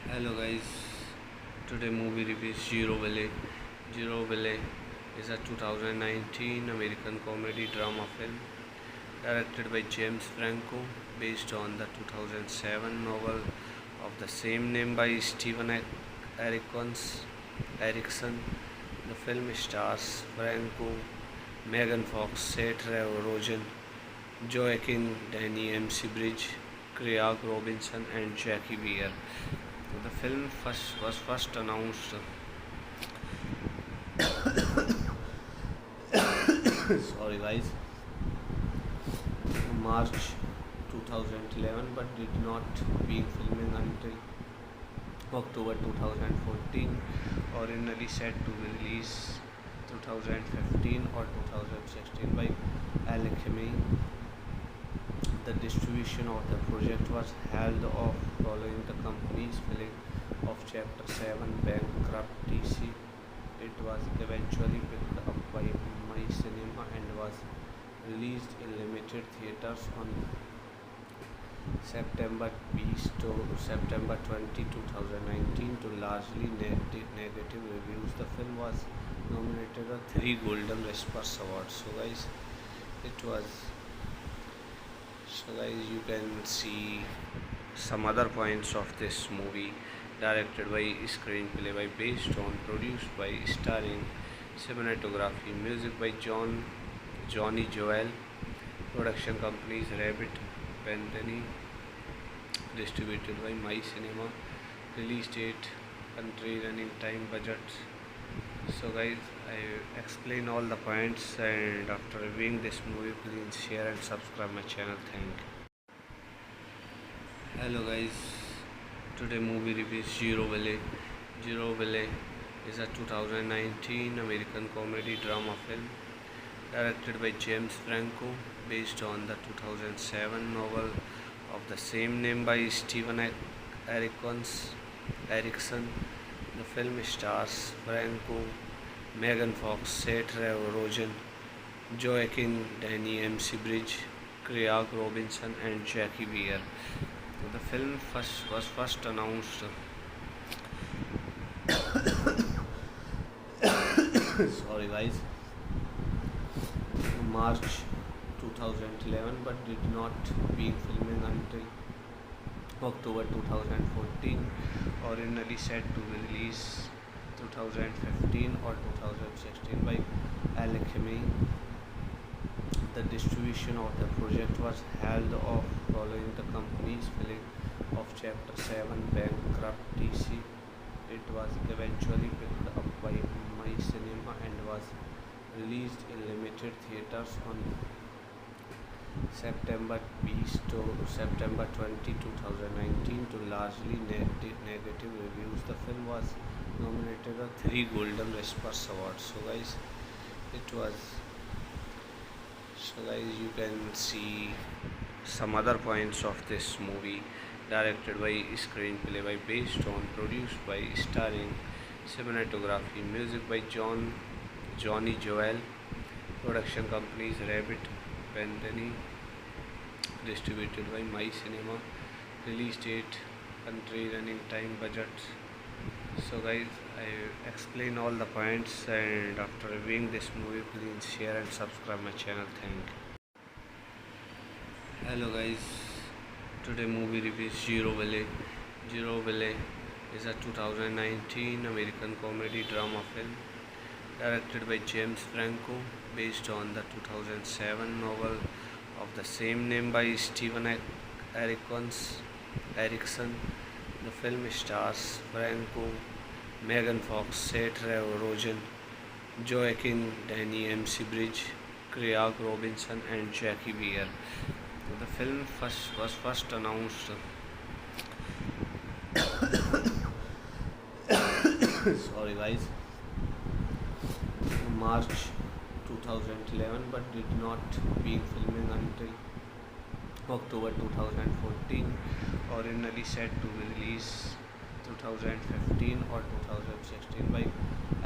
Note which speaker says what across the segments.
Speaker 1: Hello guys, today movie review is Zero Ballet. Zero Ballet is a 2019 American comedy drama film directed by James Franco based on the 2007 novel of the same name by Erickson. The film stars Franco, Megan Fox, Seth Rogen, Joaquin Danny, MC Bridge, Craig Robinson, and Jackie Weir. The film was first announced sorry guys March 2011, but did not begin filming until October 2014, originally set to be released 2015 or 2016 by Alchemy. The distribution of the project was held off following the company's filing of Chapter 7 bankruptcy. It was eventually picked up by My Cinema and was released in limited theaters on September 20, 2019 to largely negative reviews. The film was nominated for 3 Golden Raspberry Awards. So guys, you can see some other points of this movie. Directed by, screenplay by, based on, produced by, starring, cinematography, music by Johnny Joel, production companies Rabbit Penny, distributed by My Cinema, release date, country, running time, budget. So guys, I explain all the points, and after reviewing this movie, please share and subscribe my channel. Thank you. Hello guys, today movie review is Zero Ballet. Zero Ballet is a 2019 American comedy drama film directed by James Franco based on the 2007 novel of the same name by Erickson. The film stars Franco, Megan Fox, Seth Rogen, Joaquin Danny, MC Bridge, Craig Robinson, and Jackie Weir. The film was first announced sorry guys March 2011, but did not begin filming until October 2014, originally set to be released 2015 or 2016 by Alchemy. The distribution of the project was held off following the company's filing of Chapter 7 bankruptcy. It was eventually picked up by My Cinema and was released in limited theaters on September 20, 2019 to largely negative reviews. The film was nominated for 3 Golden Raspberry Awards. It was you can see some other points of this movie. Directed by, screenplay by, based on, produced by, starring, cinematography, music by Johnny Joel, production companies Rabbit Penny, distributed by My Cinema, release date, country, running time, budget. So guys, I explain all the points, and after reviewing this movie, please share and subscribe my channel. Thank you. Hello guys, today movie review is Zero Valley. Zero Valley is a 2019 American comedy drama film directed by James Franco, based on the 2007 novel of the same name by Stephen Erickson. The film stars Franco, Megan Fox, Seth Rogen, Joaquin Danny, MC Bridge, Craig Robinson, and Jackie Weir. The film was first announced sorry guys, March 2011, but did not begin filming until October 2014, originally set to be released 2015 or 2016 by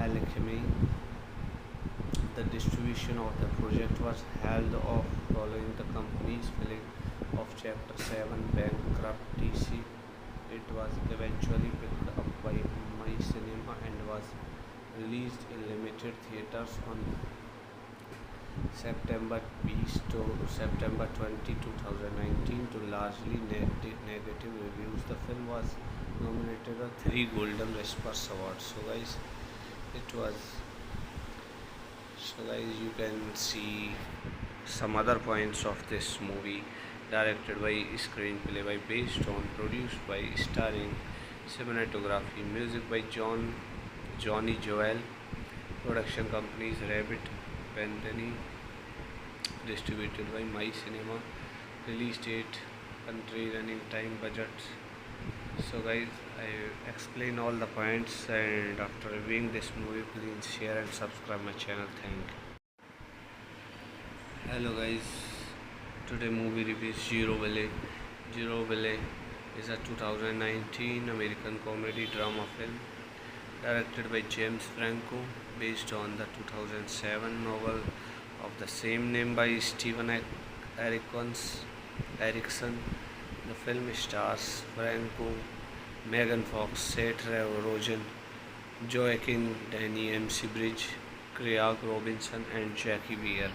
Speaker 1: Alchemy. The distribution of the project was held off following the company's filing of Chapter 7 bankruptcy. It was eventually picked up by My Cinema and was released in limited theaters on September 20, 2019 to largely negative reviews. The film was nominated for 3 Golden Raspberry Awards. You can see some other points of this movie. Directed by, screenplay by, based on, produced by, starring, cinematography, music by Johnny Joel, production companies Rabbit Penny, distributed by My Cinema, release date, country, running time, budget. So guys, I explain all the points, and after reviewing this movie, please share and subscribe my channel. Thank you. Hello guys, today movie review is Zero Valley. Zero Valley is a 2019 American comedy drama film directed by James Franco, based on the 2007 novel of the same name by Stephen Erickson. The film stars Franco, Megan Fox, Seth Rogen, Joaquin Danny, MC Bridge, Craig Robinson, and Jackie Weir.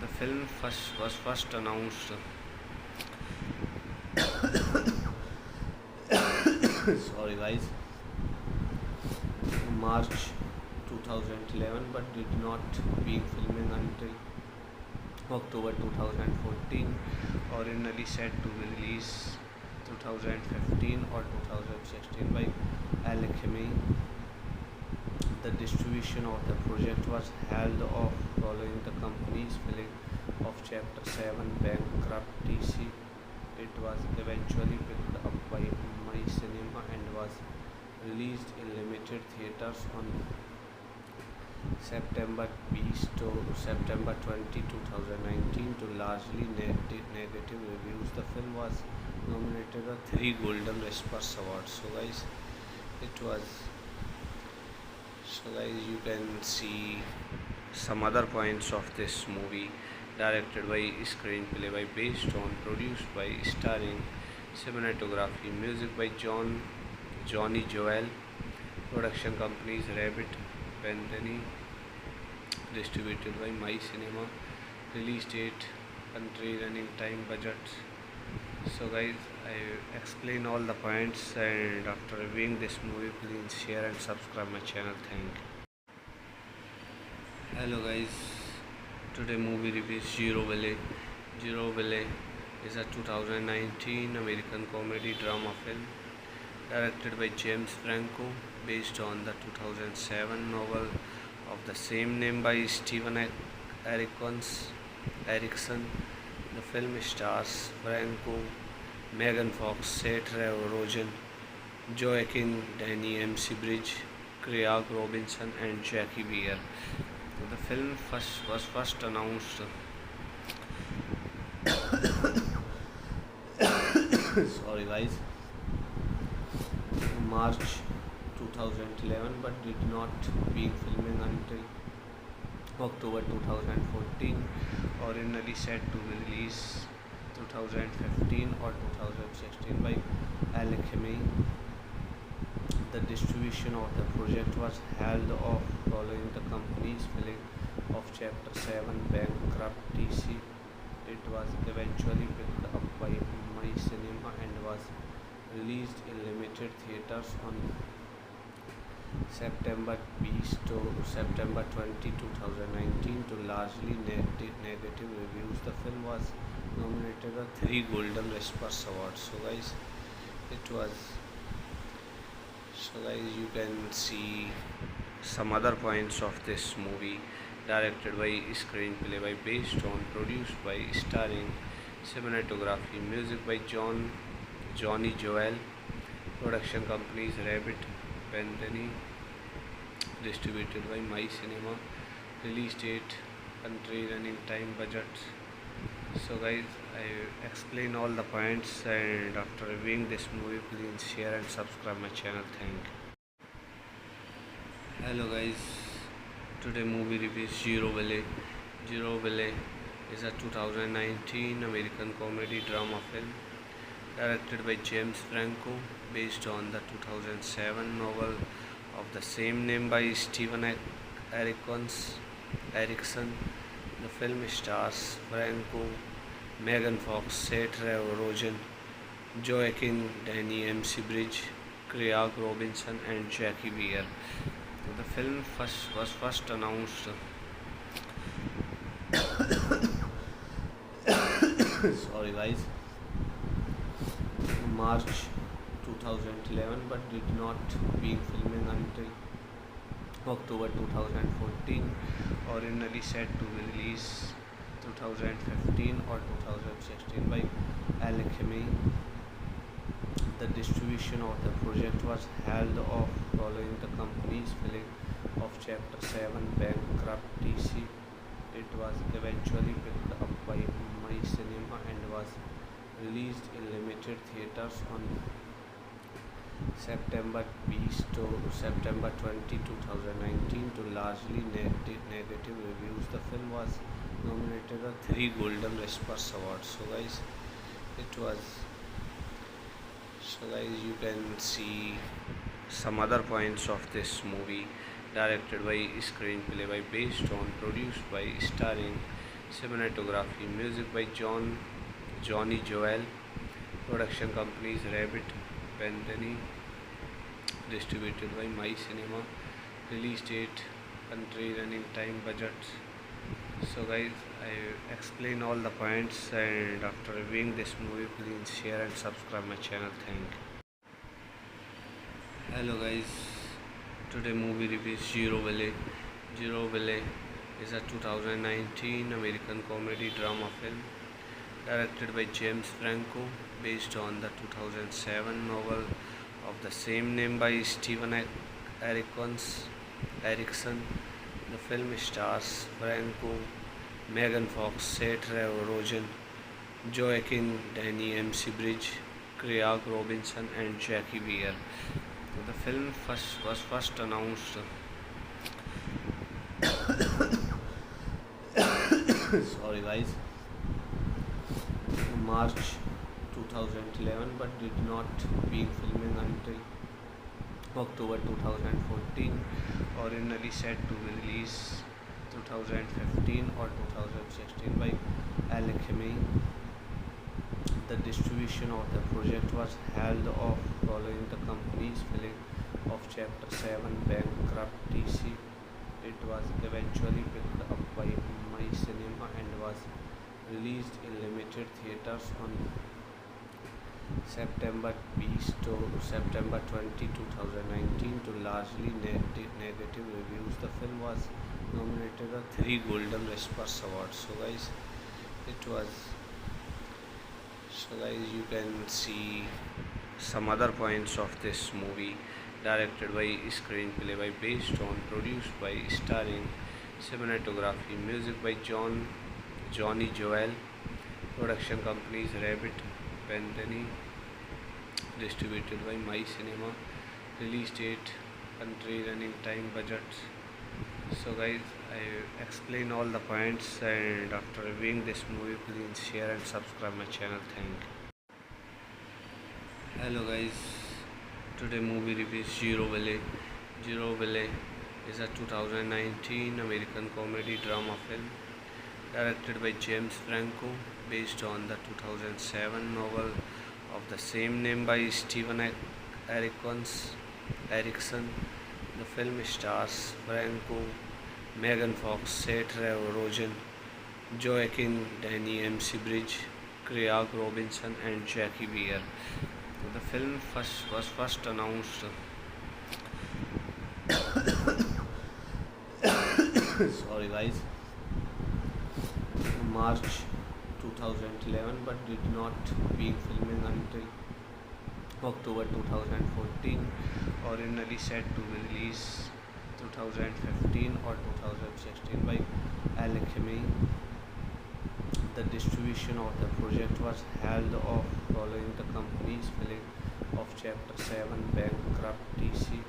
Speaker 1: The film was first announced sorry guys, March 2011, but did not begin filming until October 2014, originally set to be released 2015 or 2016 by Alchemy. The distribution of the project was held off following the company's filing of Chapter 7 bankruptcy. It was eventually picked up by My Cinema and was released in limited theaters on September 20, 2019 to largely negative reviews. The film was nominated for 3 Golden Raspberry Awards. You can see some other points of this movie. Directed by, screenplay by, based on, produced by, starring, cinematography, music by Johnny Joel, production companies Rabbit Penny, distributed by My Cinema, release date, country, running time, budget. So guys, I explain all the points, and after reviewing this movie, please share and subscribe my channel. Thank you. Hello guys, today movie review is Zero Valley. Zero Valley is a 2019 American comedy drama film directed by James Franco, based on the 2007 novel of the same name by Stephen Erickson. The film stars Franco, Megan Fox, Seth Rogen, Joaquin Danny, MC Bridge, Craig Robinson, and Jackie Weir. The film was first announced sorry guys, March 2011, but did not begin filming until October 2014, originally set to be released 2015 or 2016 by Alchemy. The distribution of the project was held off following the company's filing of Chapter 7 bankruptcy. It was eventually picked up by My Cinema and was released in limited theaters on September 20, 2019 to largely negative reviews. The film was nominated for 3 Golden Raspberry Awards. So guys, you can see some other points of this movie. Directed by, screenplay by, based on, produced by, starring, cinematography, music by Johnny Joel, production companies Rabbit Bethany, distributed by My Cinema, release date, country, running time, budget. So guys, I explain all the points, and after reviewing this movie, please share and subscribe my channel. Thank you. Hello guys, today movie review is Zero Valley. Zero Valley is a 2019 American comedy drama film directed by James Franco, based on the 2007 novel of the same name by Stephen Erickson. The film stars Franco, Megan Fox, Seth Rogen, Joaquin Danny, MC Bridge, Craig Robinson, and Jackie Weir. The film was first announced sorry guys, March 2011, but did not begin filming until October 2014, originally set to be released 2015 or 2016 by Alchemy. The distribution of the project was held off following the company's filing of Chapter 7 bankruptcy. It was eventually picked up by My Cinema and was released in limited theaters on September 20, 2019 to largely negative reviews. The film was nominated for 3 Golden Raspberry Awards. So guys, you can see some other points of this movie. Directed by, screenplay by, based on, produced by, starring, cinematography, music by Johnny Joel, production companies Rabbit Bethany, distributed by My Cinema, release date, country, running time, budget. So guys, I explain all the points, and after reviewing this movie, please share and subscribe my channel. Thank you. Hello guys, today movie review is Zero Valley. Zero Valley is a 2019 American comedy drama film directed by James Franco, based on the 2007 novel of the same name by Stephen Erickson. The film stars Franco, Megan Fox, Seth Rogen, Joaquin Danny, MC Bridge, Craig Robinson, and Jackie Weir. The film was first announced sorry guys, March 2011, but did not begin filming until October 2014, originally set to be released 2015 or 2016 by Alchemy. The distribution of the project was held off following the company's filing of Chapter 7 bankruptcy. It was eventually picked up by My Cinema and was released in limited theaters on September 20, 2019 to largely negative reviews. The film was nominated for 3 Golden Raspberry Awards. So guys, you can see some other points of this movie. Directed by, screenplay by, based on, produced by, starring, cinematography, music by Johnny Joel. Production companies Rabbit Penguin. Distributed by My Cinema. Release date, country, running time, budget. So guys, I explain all the points, and after reviewing this movie, please share and subscribe my channel. Thank you. Hello guys, today movie review is Zero Ballet. Zero Ballet is a 2019 American comedy drama film directed by James Franco, based on the 2007 novel of the same name by Stephen Erickson. The film stars Franco, Megan Fox, Seth Rogen, Joaquin Danny, MC Bridge, Craig Robinson, and Jackie Weir. The film was first announced sorry guys, March 2011, but did not begin filming until October 2014, originally set to be released 2015 or 2016 by Alchemy. The distribution of the project was held off following the company's filing of Chapter 7 bankruptcy.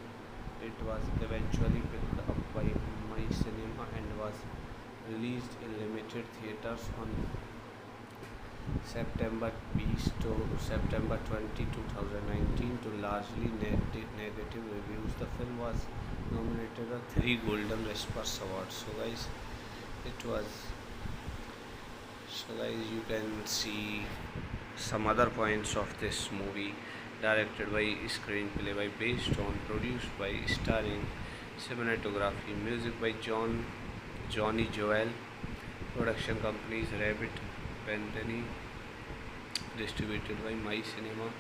Speaker 1: It was eventually picked up by My Cinema and was released in limited theaters on September 20, 2019 to largely negative reviews. The film was nominated for 3 Golden Raspberry Awards. So guys, you can see some other points of this movie. Directed by, screenplay by, based on, produced by, starring, cinematography, music by Johnny Joel. Production companies Rabbit Penguin. Distributed by My Cinema.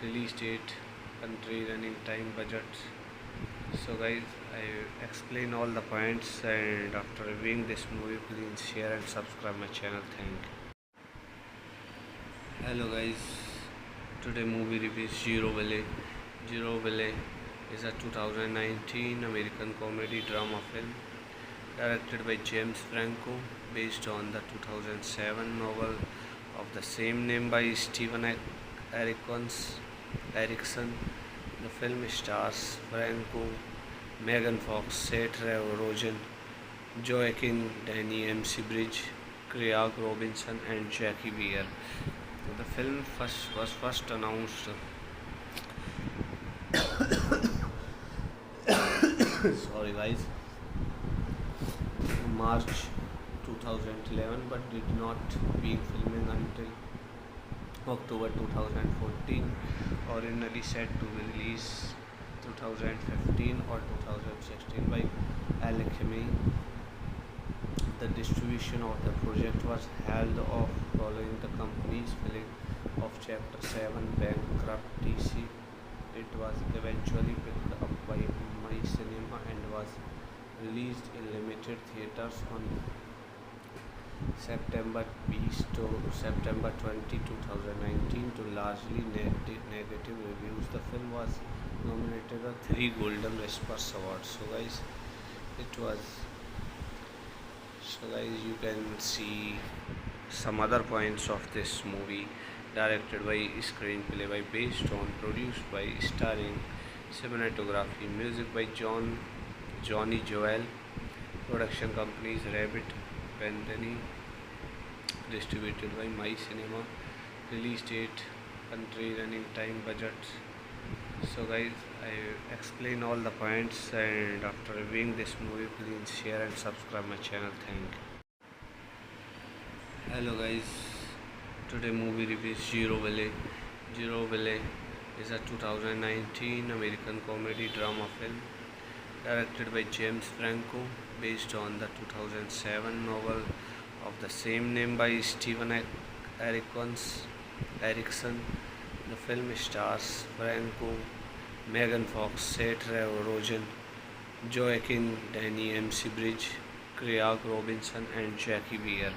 Speaker 1: Release date, country, running time, budget. So guys, I explain all the points, and after reviewing this movie, please share and subscribe my channel. Thank you. Hello guys, today movie review is Zero Ballet. Zero Ballet is a 2019 American comedy drama film directed by James Franco, based on the 2007 novel of the same name by Stephen Erickson. The film stars Franco, Megan Fox, Seth Rogen, Joaquin Danny, MC Bridge, Craig Robinson, and Jackie Weir. The film was first announced sorry guys, March 2011, but did not begin filming until October 2014, originally set to be released 2015 or 2016 by Alchemy. The distribution of the project was held off following the company's filing of Chapter 7 bankruptcy. It was eventually picked up by My Cinema and was released in limited theaters on September 20, 2019 to largely negative reviews. The film was nominated for 3 Golden Raspberry Awards. So guys, you can see some other points of this movie. Directed by, screenplay by, based on, produced by, starring, cinematography, music by Johnny Joel. Production companies Rabbit Penguin. Distributed by My Cinema. Release date, country, running time, budget. So guys, I explain all the points, and after reviewing this movie, please share and subscribe my channel. Thank you. Hello guys, Today movie review is Zero Valley. Zero Valley is a 2019 American comedy drama film directed by James Franco, based on the 2007 novel of the same name by Erickson. The film stars Franco, Megan Fox, Seth Rogen, Joaquin Danny, MC Bridge, Craig Robinson, and Jackie Weir.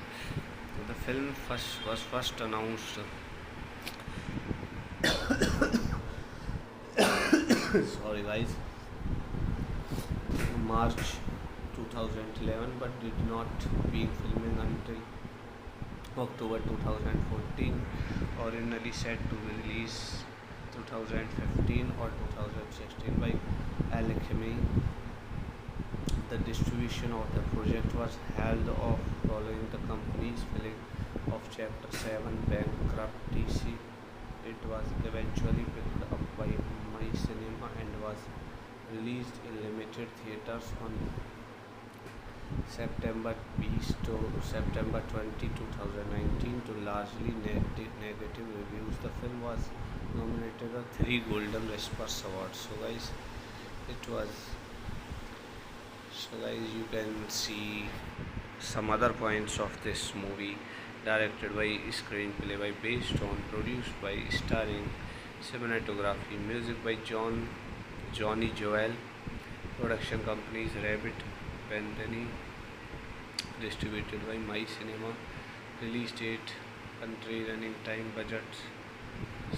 Speaker 1: The film was first announced sorry guys, March 2011, but did not begin filming until October 2014, originally set to be released 2015 or 2016 by Alchemy. The distribution of the project was held off following the company's filing of Chapter 7 bankruptcy. It was eventually picked up by My Cinema and was released in limited theaters on September 20, 2019 to largely negative reviews. The film was nominated for 3 Golden Raspberry Awards. So guys, you can see some other points of this movie. Directed by, screenplay by, based on, produced by, starring, cinematography, music by Johnny Joel, production companies Rabbit Bandani, distributed by My Cinema, release date, country, running time, budgets.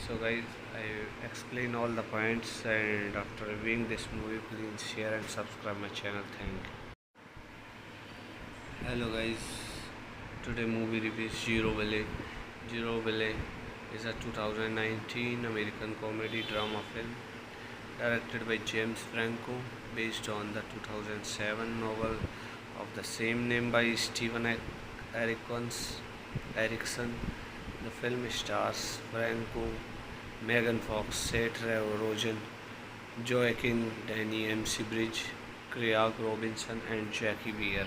Speaker 1: So guys, I explain all the points, and after reviewing this movie, please share and subscribe my channel. Thank you. Hello guys, today movie review is Zero Valley. Zero Valley is a 2019 American comedy drama film directed by James Franco, based on the 2007 novel of the same name by Erickson. The film stars Franco, Megan Fox, Seth Rogen, Joaquin Danny, MC Bridge, Craig Robinson, and Jackie Weir.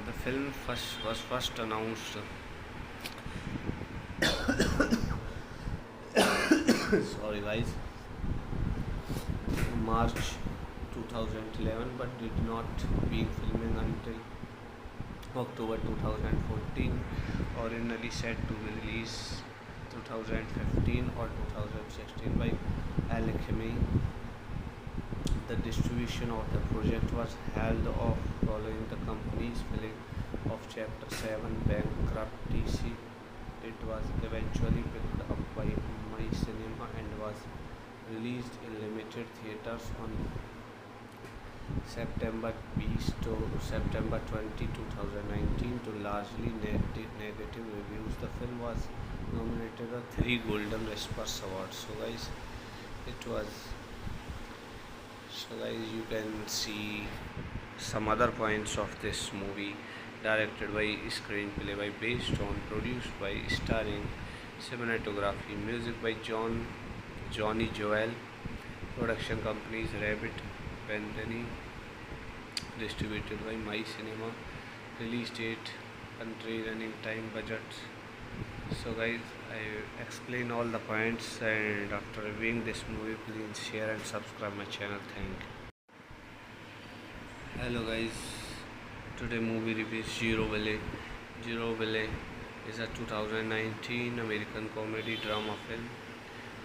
Speaker 1: The film was first announced sorry guys, March 2011, but did not begin filming until October 2014, originally set to be released 2015 or 2016 by Alchemy. The distribution of the project was held off following the company's filing of Chapter 7 bankruptcy. It was eventually picked up by My Cinema and was released in limited theaters on September 20, 2019 to largely negative reviews. The film was nominated for 3 Golden Raspberry Awards. So guys, you can see some other points of this movie. Directed by, screenplay by, based on, produced by, starring, cinematography, music by Johnny Joel, production companies Rabbit Bandani, distributed by My Cinema, release date, country, running time, budgets. So guys, I explain all the points, and after reviewing this movie, please share and subscribe my channel. Thank you. Hello guys, today movie review is Zero Valley. Zero Valley is a 2019 American comedy drama film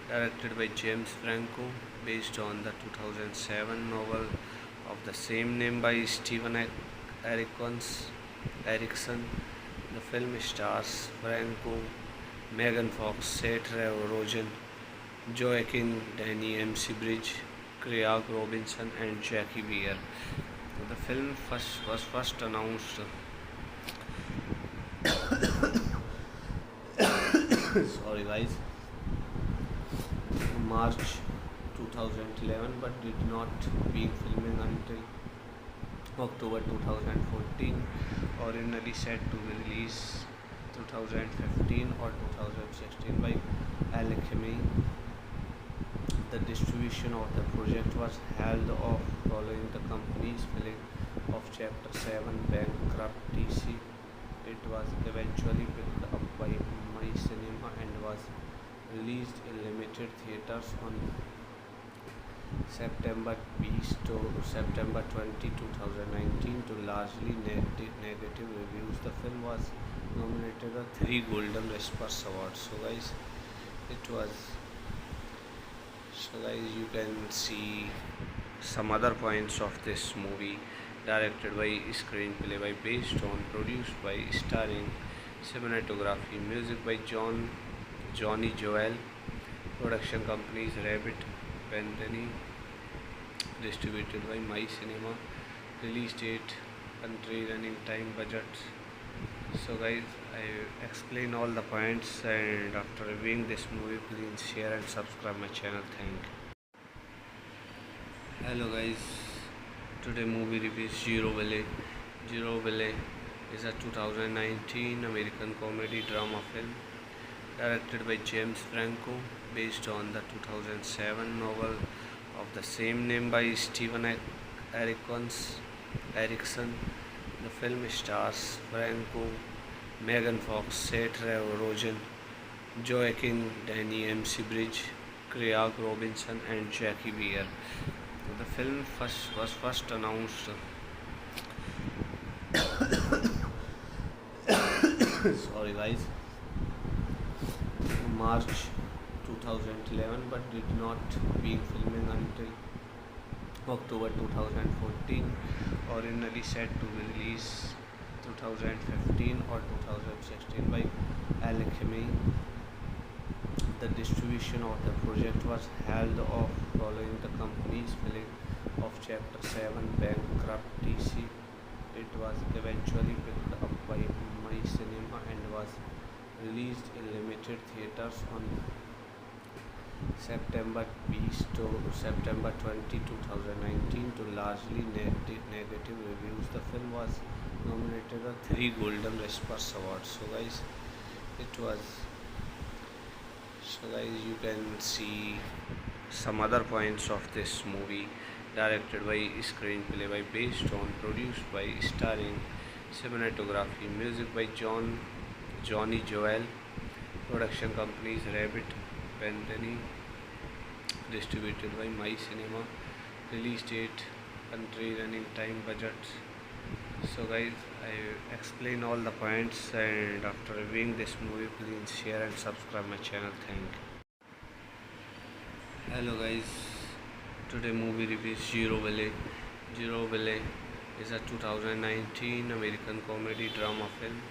Speaker 1: directed by James Franco, based on the 2007 novel of the same name by Erickson. The film stars Franco, Megan Fox, Seth Rogen, Joaquin Danny, MC Bridge, Craig Robinson, and Jackie Weir. The film was first announced sorry guys, March 2011, but did not begin filming until October 2014, originally set to be released 2015 or 2016 by Alchemy. The distribution of the project was held off following the company's filing of Chapter 7 bankruptcy. It was eventually picked up by My Cinema and was released in limited theaters on September 20 to September 20, 2019 to largely negative reviews. The film was nominated for 3 Golden Raspberry Awards. It was you can see some other points of this movie. Directed by, screenplay by, based on, produced by, starring, cinematography, music by Johnny Joel, production companies Rabbit Penguin, distributed by My Cinema, release date, country, running time, budget. So guys, I explain all the points, and after reviewing this movie, please share and subscribe my channel. Thank you. Hello guys, today movie review is Zero Ballet. Zero Ballet is a 2019 American comedy drama film directed by James Franco, based on the 2007 novel of the same name by Stephen Erickson. The film stars Franco, Megan Fox, Seth Rogen, Joaquin Danny, MC Bridge, Craig Robinson, and Jackie Weir. The film was first announced sorry guys, March 2011, but did not begin filming until October 2014, originally set to be released 2015 or 2016 by Alchemy. The distribution of the project was held off following the company's filing of Chapter 7 bankruptcy. It was eventually picked up by My Cinema and was released in limited theaters on September 20 to September 20, 2019 to largely negative reviews. The film was nominated for 3 Golden Raspberry Awards. It was you can see some other points of this movie. Directed by, screenplay by, based on, produced by, starring, cinematography, music by Johnny Joel, production companies Rabbit Penguin, distributed by My Cinema, release date, country, running time, budget. So guys, I explain all the points, and after reviewing this movie, please share and subscribe my channel. Thank you. Hello guys, today movie review is Zero Ballet. Zero Ballet is a 2019 American comedy drama film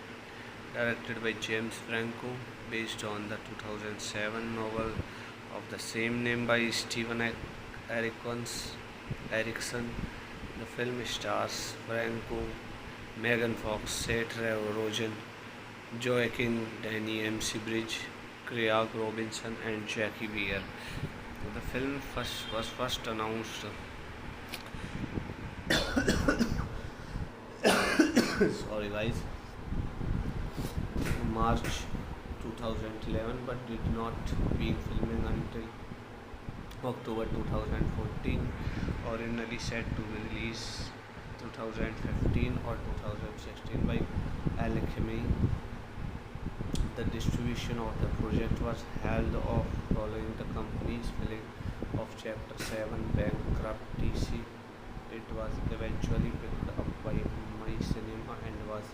Speaker 1: directed by James Franco, based on the 2007 novel of the same name by Stephen Erickson. The film stars Franco, Megan Fox, Seth Rogen, Joaquin Danny, MC Bridge, Craig Robinson, and Jackie Weir. The film was first announced sorry guys, March 2011, but did not begin filming until October 2014, originally set to be released 2015 or 2016 by Alchemy. The distribution of the project was held off following the company's filing of Chapter 7 bankruptcy. It was eventually picked up by My Cinema and was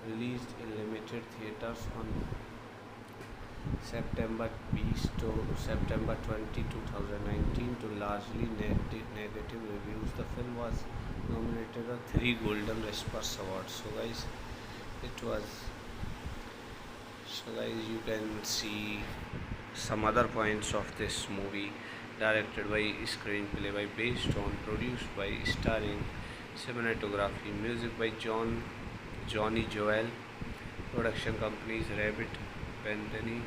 Speaker 1: released in limited theaters on September 20 to September 20, 2019 to largely negative reviews. The film was nominated for 3 Golden Raspberry Awards. It was you can see some other points of this movie. Directed by, screenplay by, based on, produced by, starring, cinematography, music by Johnny Joel, production companies Rabbit Penguin,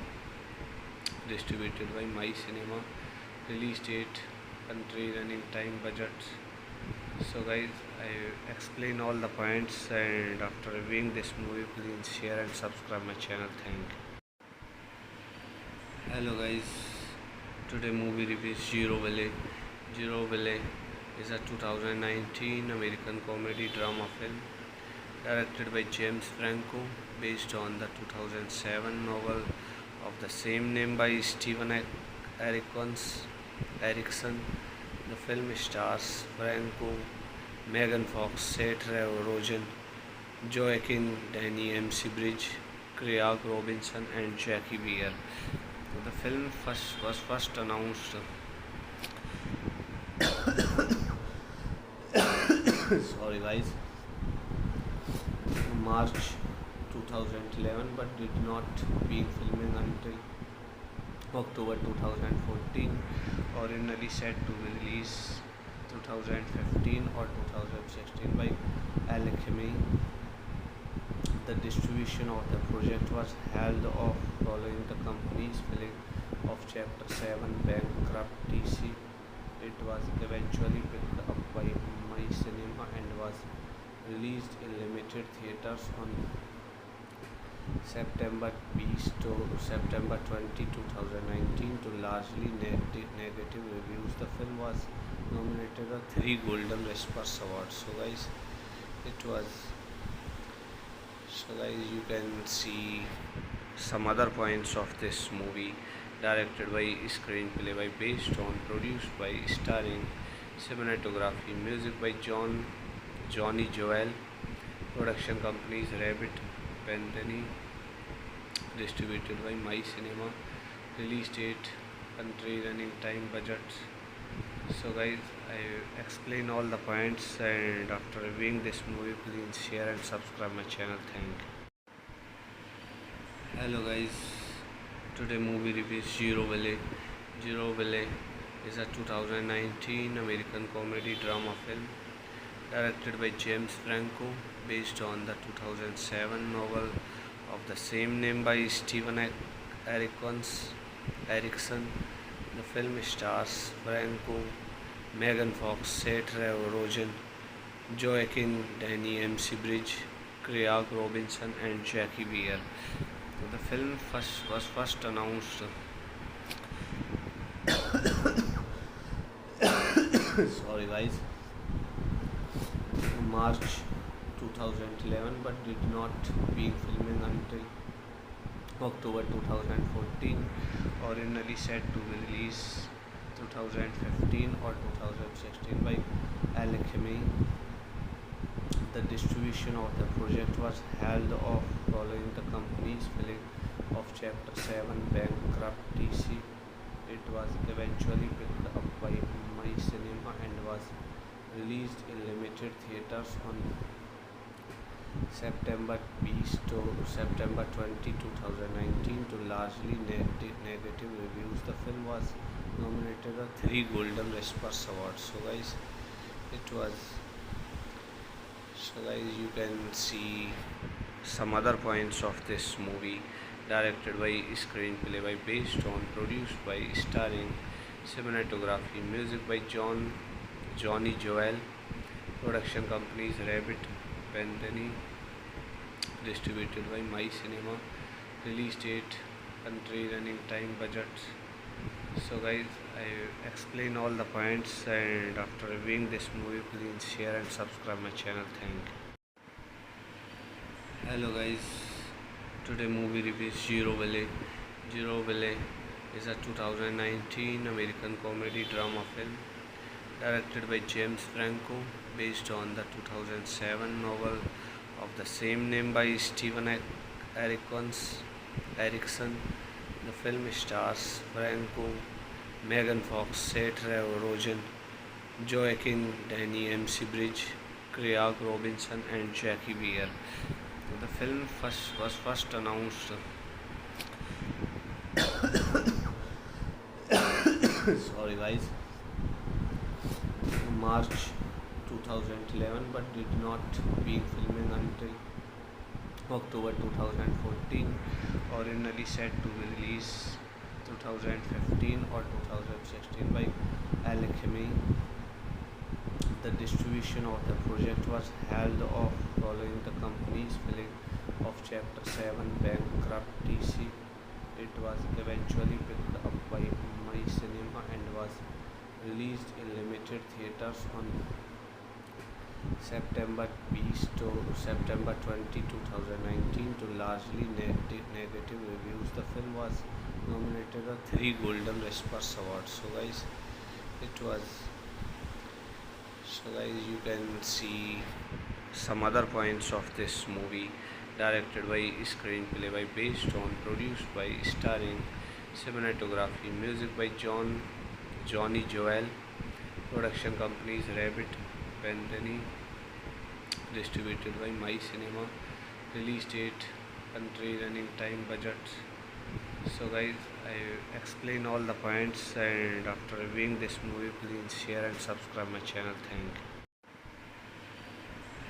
Speaker 1: distributed by My Cinema, release date, country, running time, budget. So guys, I explain all the points, and after reviewing this movie, please share and subscribe my channel. Thank you. Hello guys, today movie review is Zero Ballet. Zero Ballet is a 2019 American comedy drama film directed by James Franco, based on the 2007 novel of the same name by Stephen Erickson. The film stars Franco, Megan Fox, Seth Rogen, Joaquin Danny, MC Bridge, Craig Robinson, and Jackie Weir. The film was first announced sorry guys, March 2011, but did not begin filming until October 2014, originally set to be released 2015 or 2016 by Alchemy. The distribution of the project was held off following the company's filing of Chapter 7 bankruptcy. It was eventually picked up by My Cinema and was released in limited theaters on September 20, 2019 to largely negative reviews. The film was nominated for 3 Golden Raspberry Awards. So guys, you can see some other points of this movie. Directed by, screenplay by, based on, produced by, starring, cinematography, music by Johnny Joel, production companies Rabbit Penny, distributed by My Cinema, release date, country, running time, budget. So guys, I explain all the points, and after reviewing this movie, please share and subscribe my channel. Thank you. Hello guys, today movie review is Zero Valley. Zero Valley is a 2019 American comedy drama film directed by James Franco, based on the 2007 novel of the same name by Stephen Erickson. The film stars Franco, Megan Fox, Seth Rogen, Joaquin Danny, MC Bridge, Craig Robinson, and Jackie Weir. The film was first announced sorry guys, March 2011, but did not begin filming until October 2014, originally set to be released 2015 or 2016 by Alchemy. The distribution of the project was held off following the company's filing of Chapter 7 bankruptcy. It was eventually picked up by My Cinema and was released in limited theaters on September 20, 2019 to largely negative reviews. The film was nominated for 3 Golden Raspberry Awards. So guys, you can see some other points of this movie. Directed by, screenplay by, based on, produced by, starring, cinematography, music by Johnny Joel, production companies Rabbit Penny, distributed by My Cinema, release date, country, running time, budget. So guys, I explain all the points, and after reviewing this movie, please share and subscribe my channel. Thank you. Hello guys, today movie review is Zero Valley. Zero Valley is a 2019 American comedy drama film directed by James Franco, based on the 2007 novel of the same name by Stephen Erickson. The film stars Franco, Megan Fox, Seth Rogen, Joaquin Danny, MC Bridge, Craig Robinson, and Jackie Weir. The film was first announced sorry guys, March 2011, but did not begin filming until October 2014, originally set to be released 2015 or 2016 by Alchemy. The distribution of the project was held off following the company's filing of Chapter 7 bankruptcy. It was eventually picked up by My Cinema and was released in limited theaters on September Peace to September 20, 2019 to largely negative reviews. The film was nominated for 3 Golden Raspberry Awards. It was you can see some other points of this movie. Directed by, screenplay by, based on, produced by, starring, cinematography, music by Johnny Joel. Production companies Rabbit Penguin. Distributed by My Cinema. Release date, country, running time, budget. So guys, I explain all the points, and after reviewing this movie, please share and subscribe my channel. Thank you.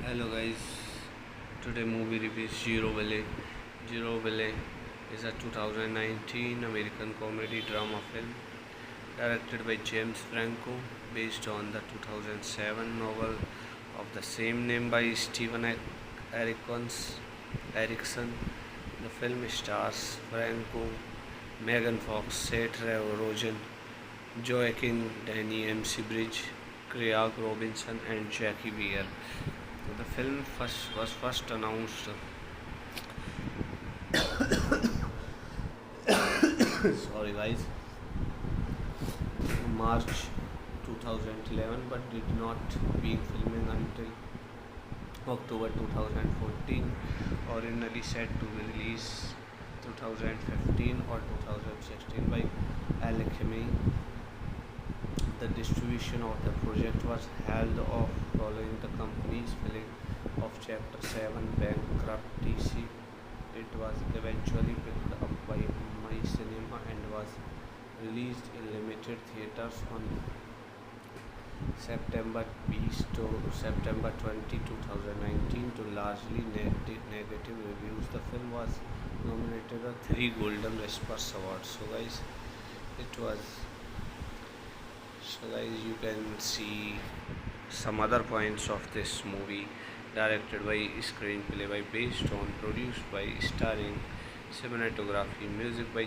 Speaker 1: Hello guys, today movie review is Zero Ballet. Zero Ballet is a 2019 American comedy drama film directed by James Franco, based on the 2007 novel of the same name by Stephen Erickson. The film stars Franco, Megan Fox, Seth Rogen, Joaquin Danny, MC Bridge, Craig Robinson, and Jackie Weir. The film was first announced sorry guys, March 2011, but did not begin filming until October 2014, originally set to be released 2015 or 2016 by Alchemy. The distribution of the project was held off following the company's filing of Chapter 7 bankruptcy. It was eventually picked up by My Cinema and was released in limited theaters on September 20, 2019 to largely negative reviews. The film was nominated for 3 Golden Raspberry Awards. You can see some other points of this movie. Directed by, screenplay by, based on, produced by, starring, cinematography, music by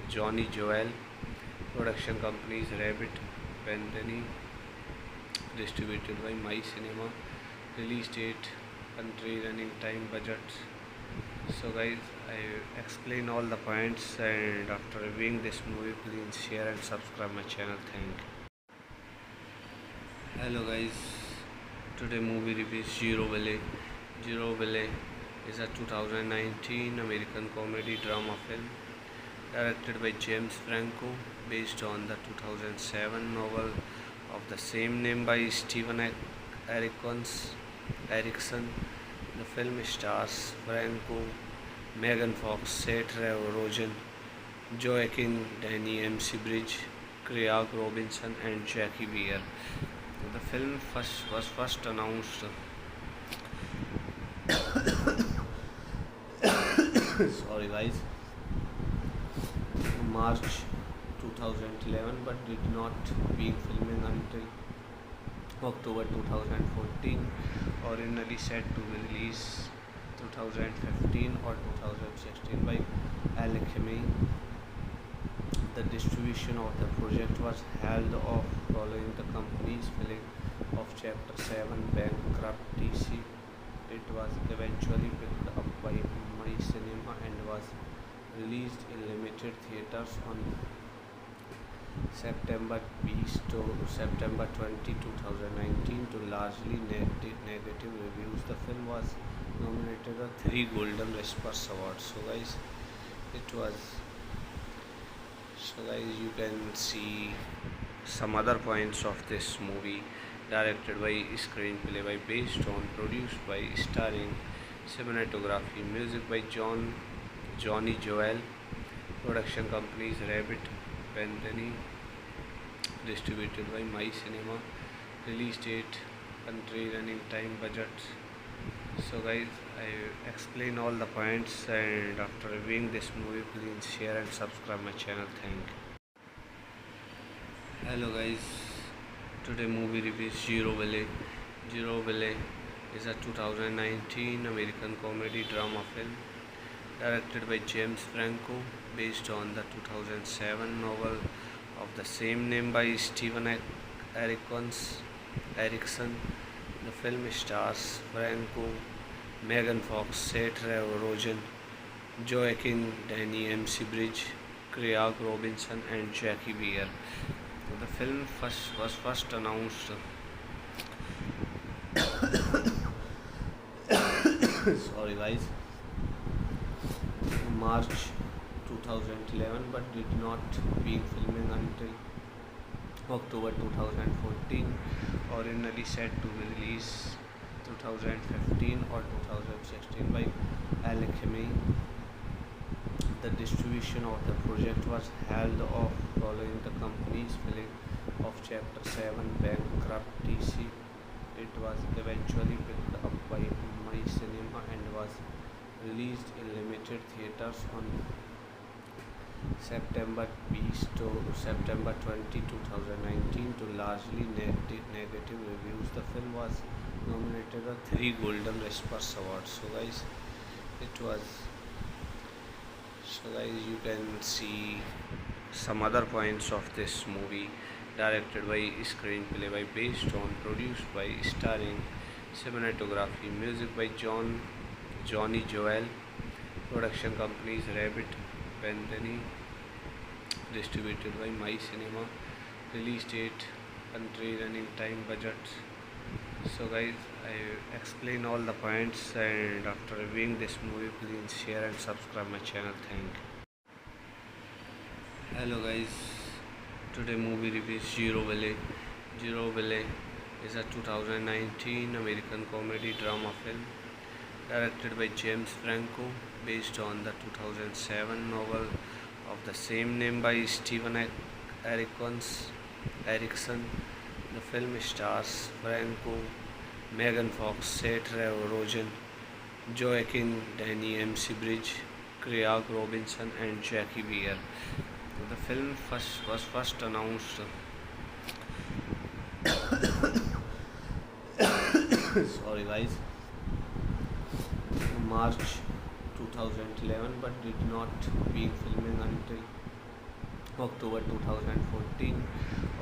Speaker 1: Johnny Joel. Production companies Rabbit Penguin. Distributed by My Cinema. Release date, country, running time, budget. So guys, I explain all the points, and after reviewing this movie, please share and subscribe my channel. Thank you. Hello guys, today movie review is Zero Ballet. Zero Ballet is a 2019 American comedy drama film directed by James Franco, based on the 2007 novel of the same name by Stephen Erickson. The film stars Franco, Megan Fox, Seth Rogen, Joaquin Danny, MC Bridge, Craig Robinson, and Jackie Weir. The film was first announced sorry guys, March 2011, but did not begin filming until October 2014, originally set to be released 2015 or 2016 by Alchemy. The distribution of the project was held off following the company's filing of Chapter 7 bankruptcy. It was eventually picked up by My Cinema and was released in limited theaters on September 20, 2019 to largely negative reviews. The film was nominated for 3 Golden Raspberry Awards. You can see some other points of this movie. Directed by, screenplay by, based on, produced by, starring, cinematography, music by Johnny Joel. Production companies Rabbit Penguin. Distributed by My Cinema. Release date, country, running time, budget. So guys, I explain all the points, and after reviewing this movie, please share and subscribe my channel. Thank you. Hello guys, today movie review is Zero Ballet. Zero Ballet is a 2019 American comedy drama film directed by James Franco, based on the 2007 novel of the same name by Stephen Erickson. The film stars Franco, Megan Fox, Seth Rogen, Joaquin Danny, MC Bridge, Craig Robinson, and Jackie Weir. The film was first announced sorry guys, March 2011, but did not begin filming until October 2014, originally set to be released 2015 or 2016 by Alchemy. The distribution of the project was held off following the company's filing of Chapter 7 bankruptcy. It was eventually picked up by My Cinema and was released in limited theaters on September 20, 2019 to largely negative reviews. The film was nominated for 3 Golden Raspberry Awards. It was you can see some other points of this movie. Directed by, screenplay by, based on, produced by, starring, cinematography, music by Johnny Joel, production companies Rabbit Penguin, distributed by My Cinema, release date, country, running time, budget. So guys, I explain all the points, and after reviewing this movie, please share and subscribe my channel. Thank you. Hello guys, today movie review is Zero Valley. Zero Valley is a 2019 American comedy drama film directed by James Franco, based on the 2007 novel of the same name by Stephen Erickson. The film stars Franco, Megan Fox, Seth Rogen, Joaquin Danny, MC Bridge, Craig Robinson, and Jackie Weir. The film was first announced sorry guys, March 2011, but did not begin filming until October 2014,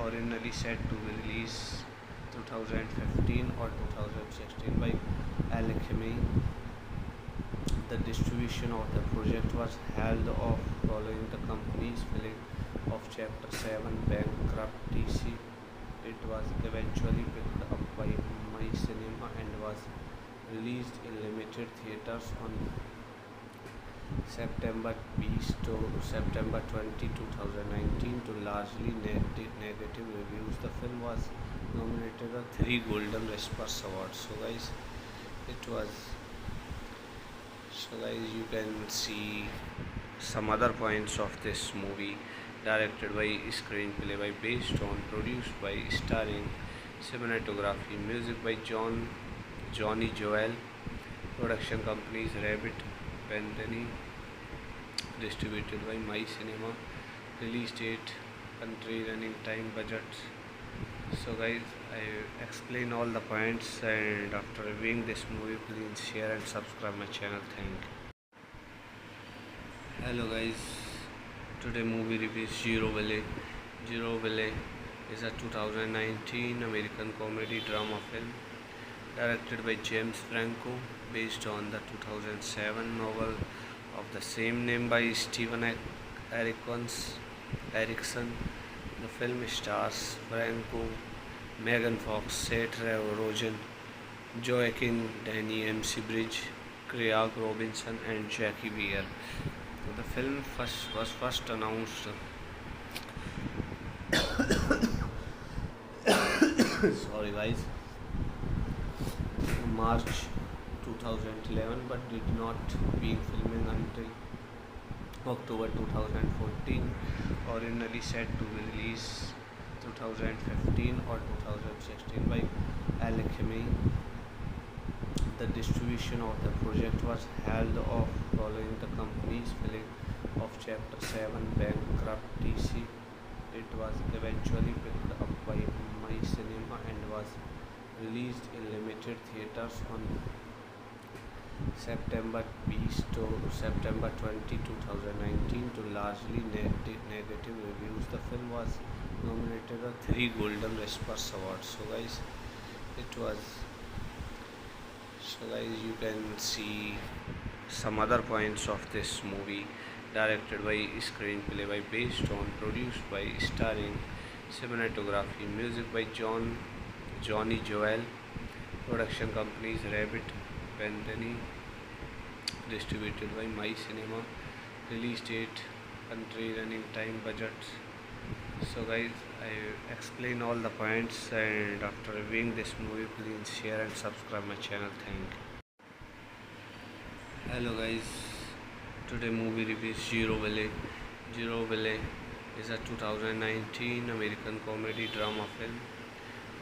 Speaker 1: originally set to be released 2015 or 2016 by Alchemy. The distribution of the project was held off following the company's filing of Chapter 7 bankruptcy. It was eventually picked up by My Cinema and was released in limited theaters on September 20, 2019 to largely negative reviews. The film was nominated for 3 Golden Raspberry Awards. It was you can see some other points of this movie. Directed by, screenplay by, based on, produced by, starring, cinematography, music by Johnny Joel, production companies Rabbit Penguin, distributed by My Cinema, release date, country, running time, budget. So guys, I explain all the points, and after reviewing this movie, please share and subscribe my channel. Thank you. You can see some other points of this movie. Directed by, screenplay by, based on, produced by, starring, cinematography, music by Johnny Joel, production companies Rabbit Penguin, distributed by My Cinema, release date, country, running time, budget. So guys, I explain all the points, and after reviewing this movie, please share and subscribe my channel. Thank you. Hello guys, today movie review is Zero Valley. Zero Valley is a 2019 American comedy drama film directed by James Franco, based on the 2007 novel of the same name by Stephen Erickson. The film stars Franco, Megan Fox, Seth Rogen, Joaquin Danny, MC Bridge, Craig Robinson, and Jackie Weir. The film was first announced sorry guys, March 2011, but did not begin filming until October 2014, originally set to be released 2015 or 2016 by Alchemy. The distribution of the project was held off following the company's filing of Chapter 7 bankruptcy. It was eventually picked up by My Cinema and was released in limited theaters on September 20, 2019 to largely negative reviews. The film was nominated for 3 Golden Raspberry Awards. So guys, it was So guys, you can see some other points of this movie. Directed by, screenplay by, based on, produced by, starring, cinematography, music by Johnny Joel, production companies Rabbit Bandani, distributed by My Cinema, release date, country, running time, budget. So guys, I explain all the points, and after reviewing this movie, please share and subscribe my channel. Thank you. Hello guys, today movie review is Zero Ballet. Zero Ballet is a 2019 American comedy drama film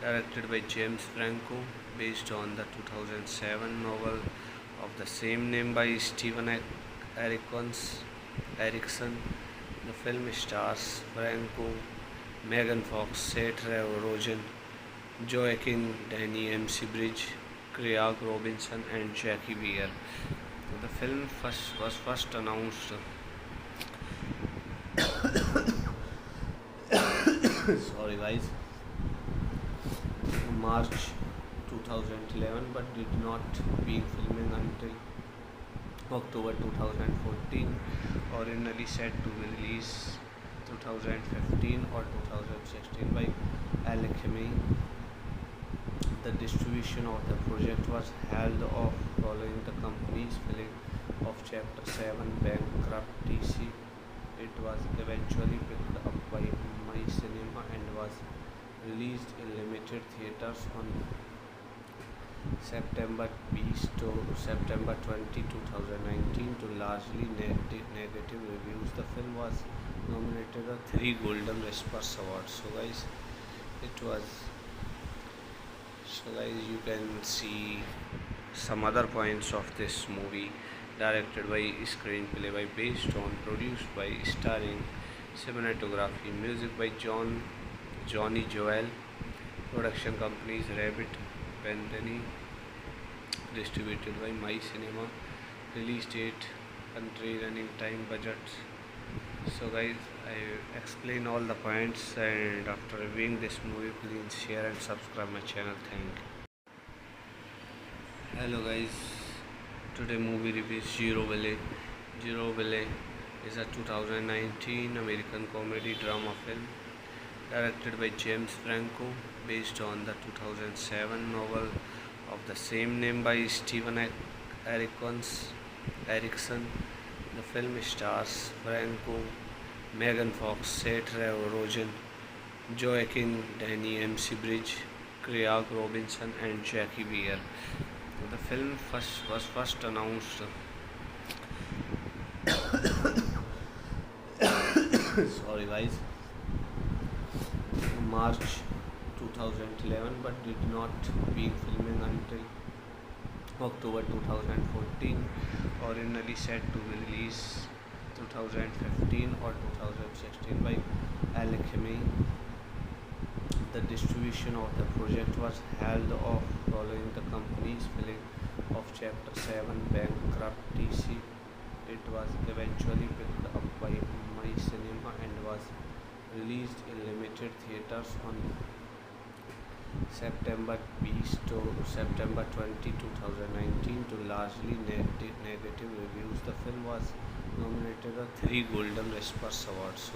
Speaker 1: directed by James Franco, based on the 2007 novel of the same name by Stephen Erickson. The film stars Franco, Megan Fox, Seth Rogen, Joaquin Danny, MC Bridge, Craig Robinson, and Jackie Weir. The film was first announced sorry guys, March 2011, but did not begin filming until October 2014, originally set to be released 2015 or 2016 by Alchemy. The distribution of the project was held off following the company's filing of Chapter 7 bankruptcy. It was eventually picked up by My Cinema and was released in limited theaters on September 20, 2019 to largely negative reviews. The film was nominated for 3 Golden Raspberry Awards. So guys, you can see some other points of this movie. Directed by, screenplay by, based on, produced by, starring, cinematography, music by Johnny Joel, production companies Rabbit Bandani, distributed by My Cinema, release date, country, running time, budget. So guys, I explain all the points, and after reviewing this movie, please share and subscribe my channel. Thank you. Hello guys, today movie review is Zero Ballet. Zero Ballet is a 2019 American comedy drama film directed by James Franco, based on the 2007 novel of the same name by Stephen Erickson. The film stars Franco, Megan Fox, Seth Rogen, Joaquin Danny, MC Bridge, Craig Robinson, and Jackie Weir. The film was first announced sorry guys, March 2011, but did not begin filming until October 2014, originally set to be released 2015 or 2016 by Alchemy. The distribution of the project was held off following the company's filing of Chapter 7 bankruptcy. It was eventually picked up by My Cinema and was released in limited theaters on September 20, 2019 to largely negative reviews. The film was nominated for 3 Golden Raspberry Awards.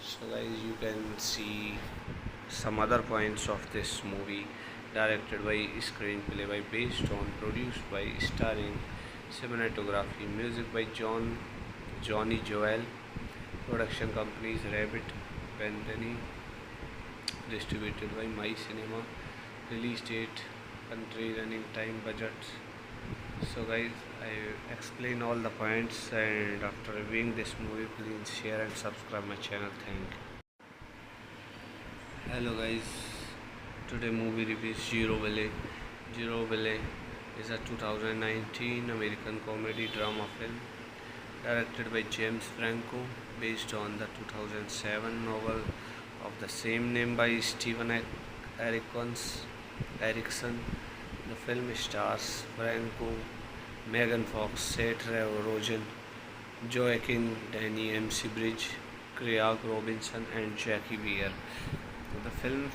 Speaker 1: So guys, you can see some other points of this movie. Directed by, screenplay by, based on, produced by, starring, cinematography, music by Johnny Joel, production companies Rabbit Bandani, distributed by My Cinema, release date, country, running time, budget. So guys, I explain all the points, and after reviewing this movie, please share and subscribe my channel. Thank you. Hello guys, today movie review is Zero Ballet. Zero Ballet is a 2019 American comedy drama film directed by James Franco, based on the 2007 novel of the same name by Stephen Erickson. The film stars Franco, Megan Fox, Seth Rogen, Joaquin Danny, MC Bridge, Craig Robinson, and Jackie Weir. The film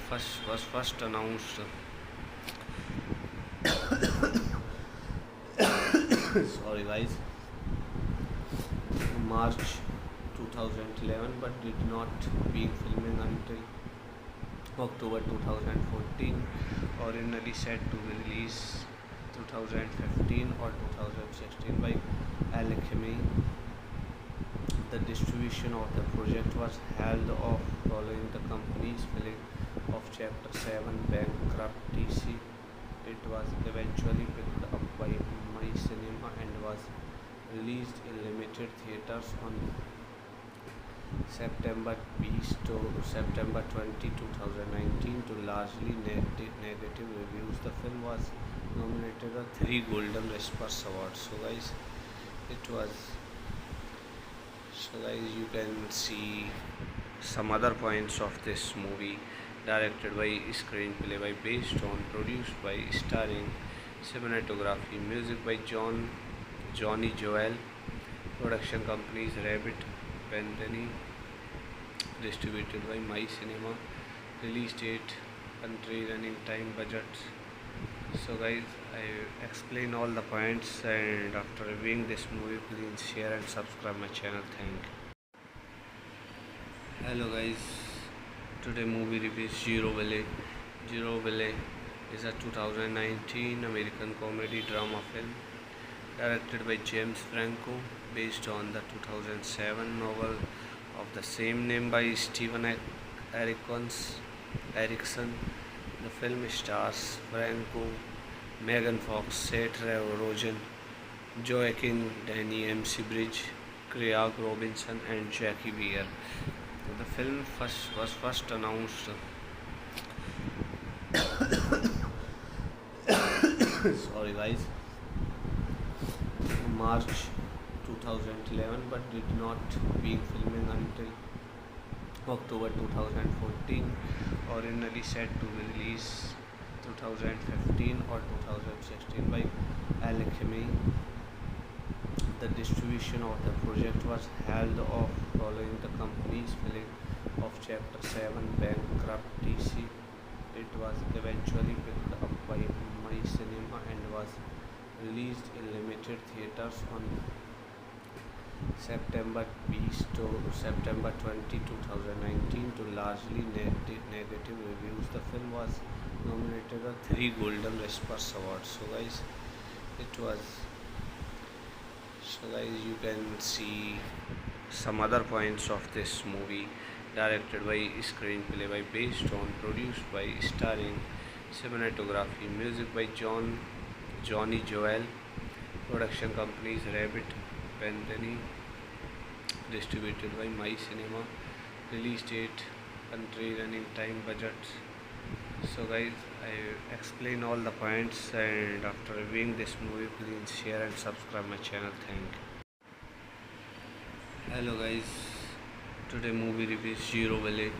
Speaker 1: was first announced sorry guys, March 2011, but did not begin filming until October 2014, originally set to be released 2015 or 2016 by Alchemy. The distribution of the project was held off following the company's filing of Chapter 7 bankruptcy. It was eventually picked up by My Cinema and was released in limited theaters on September 20 to September 20, 2019 to largely negative reviews. The film was nominated for 3 Golden Raspberry Awards. So guys, you can see some other points of this movie. Directed by, screenplay by, based on, produced by, starring, cinematography, music by Johnny Joel, production companies Rabbit Bandani, distributed by My Cinema, release date, country, running time, budget. So guys, I explain all the points, and after reviewing this movie, please share and subscribe my channel. Thank you. Hello guys, today movie review is Zero Ballet. Zero Ballet is a 2019 American comedy drama film directed by James Franco, based on the 2007 novel of the same name by Stephen Erickson. The film stars Franco, Megan Fox, Seth Rogen, Joaquin Danny, MC Bridge, Craig Robinson, and Jackie Weir. The film was first announced sorry guys, March 2011, but did not begin filming until October 2014, originally set to be released 2015 or 2016 by Alchemy. The distribution of the project was held off following the company's filing of Chapter 7 bankruptcy. It was eventually picked up by My Cinema and was released in limited theaters on September 20 to September 20, 2019 to largely negative reviews. The film was nominated for 3 Golden Raspberry Awards. So guys, you can see some other points of this movie. Directed by, screenplay by, based on, produced by, starring, cinematography, music by Johnny Joel, production companies Rabbit Bandani, distributed by My Cinema, release date, country, running time, budget. So guys, I explain all the points, and after reviewing this movie, please share and subscribe my channel. Thank you. Hello guys, today movie review is Zero Ballet.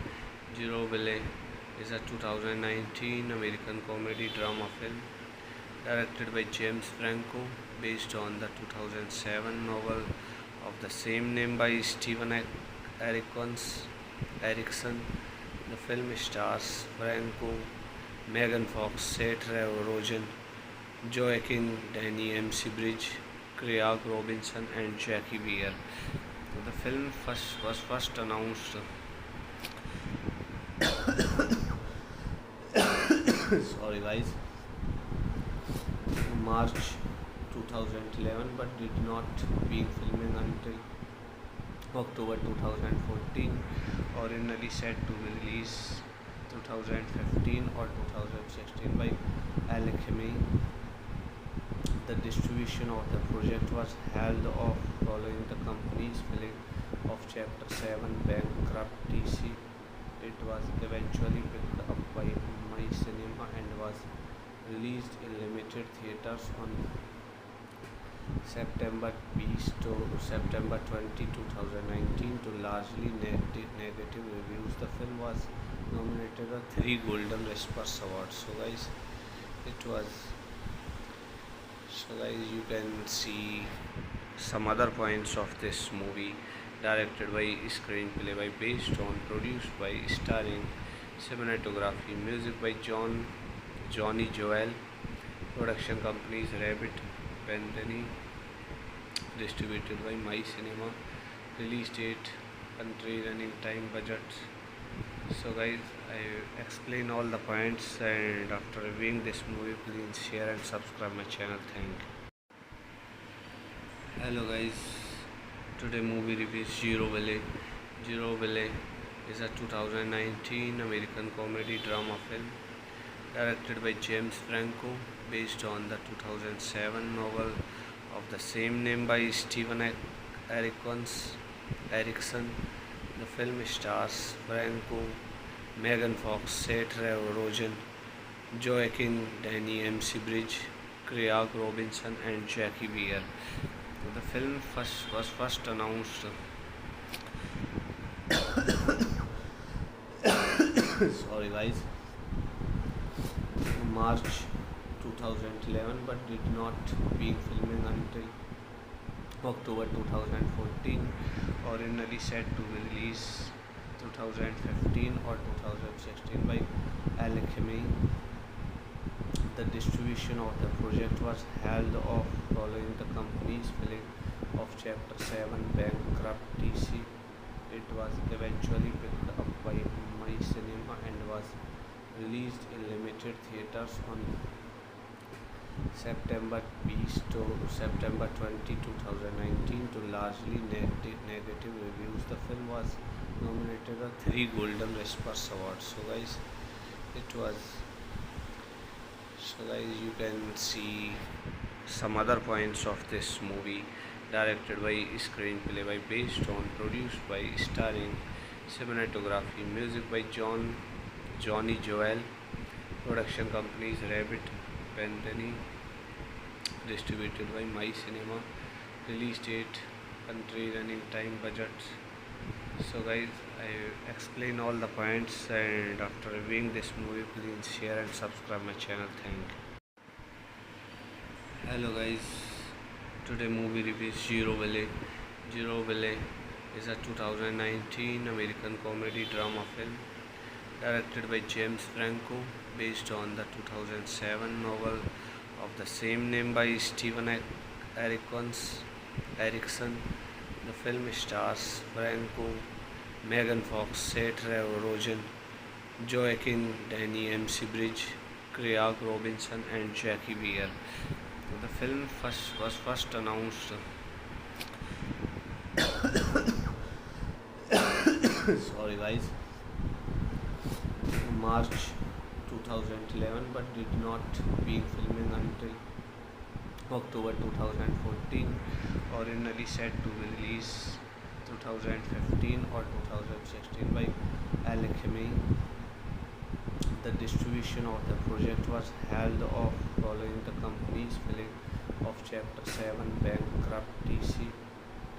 Speaker 1: Zero Ballet is a 2019 American comedy drama film directed by James Franco, based on the 2007 novel of the same name by Stephen Erickson. The film stars Franco, Megan Fox, Seth Rogen, Joaquin Danny, MC Bridge, Craig Robinson, and Jackie Weir. The film was first announced sorry guys, March 2011, but did not begin filming until October 2014, originally set to be released 2015 or 2016 by Alchemy. The distribution of the project was held off following the company's filing of Chapter 7 bankruptcy. It was eventually picked up by My Cinema and was released in limited theaters on September 20 to September 20, 2019 to largely negative reviews. The film was nominated for 3 Golden Raspberry Awards. So guys, you can see some other points of this movie. Directed by, screenplay by, based on, produced by, starring, cinematography, music by Johnny Joel, production companies Rabbit Bandani, distributed by My Cinema. Release date, country, running time, budget. So guys, I explain all the points, and after reviewing this movie, please share and subscribe my channel. Thank you. Hello guys, today movie review is Zero Ballet. Zero Ballet is a 2019 American comedy drama film directed by James Franco, based on the 2007 novel of the same name by Stephen Erickson. The film stars Franco, Megan Fox, Seth Rogen, Joaquin Danny, MC Bridge, Craig Robinson, and Jackie Weir. The film was first announced sorry guys, March 2011, but did not begin filming until October 2014, originally set to be released 2015 or 2016 by Alchemy. The distribution of the project was held off following the company's filing of Chapter 7 bankruptcy. It was eventually picked up by My Cinema and was released in limited theaters on September 20, 2019 to largely negative reviews. The film was nominated for 3 Golden Raspberry Awards. So guys, you can see some other points of this movie. Directed by, screenplay by, based on, produced by, starring, cinematography, music by Johnny Joel. Production companies Rabbit Penguin. Distributed by My Cinema. Release date, country, running time, budget. So guys, I explain all the points, and after reviewing this movie, please share and subscribe my channel. Thank you. Hello guys, today movie review is Zero Ballet. Zero Ballet is a 2019 American comedy drama film directed by James Franco, based on the 2007 novel of the same name by Stephen Erickson. The film stars Franco, Megan Fox, Seth Rogen, Joaquin Danny, MC Bridge, Craig Robinson, and Jackie Weir. The film was first announced sorry guys, March 2011, but did not begin filming until October 2014, originally set to be released 2015 or 2016 by Alchemy. The distribution of the project was held off following the company's filing of Chapter 7 bankruptcy.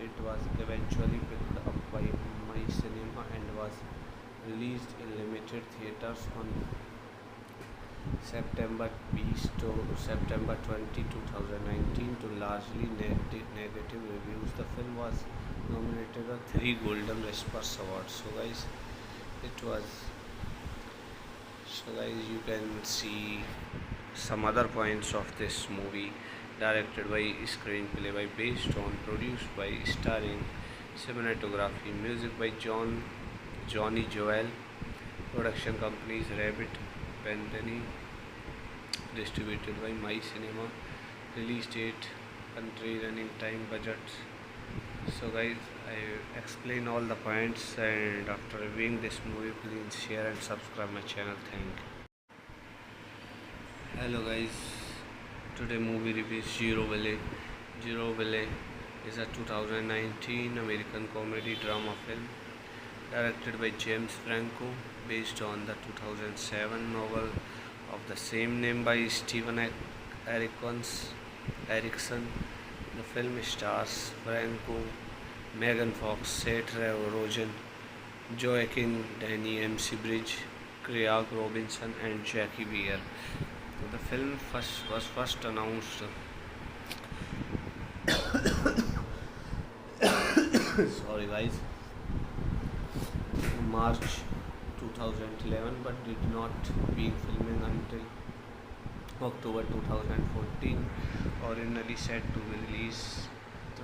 Speaker 1: It was eventually picked up by My Cinema and was released in limited theaters on September 20, 2019 to largely negative reviews. The film was nominated for 3 Golden Raspberry Awards. So guys, you can see some other points of this movie. Directed by, screenplay by, based on, produced by, starring, cinematography, music by Johnny Joel. Production companies Rabbit Penguin. Distributed by My Cinema. Release date, country, running time, budget. So guys, I explain all the points, and after reviewing this movie, please share and subscribe my channel. Thank you. Hello guys, today movie review is Zero Ballet. Zero Ballet is a 2019 American comedy drama film directed by James Franco, based on the 2007 novel of the same name by Stephen Erickson. The film stars Franco, Megan Fox, Seth Rogen, Joaquin Danny, MC Bridge, Craig Robinson, and Jackie Weir. The film was first announced sorry guys, March 2011, but did not begin filming until October 2014, originally set to be released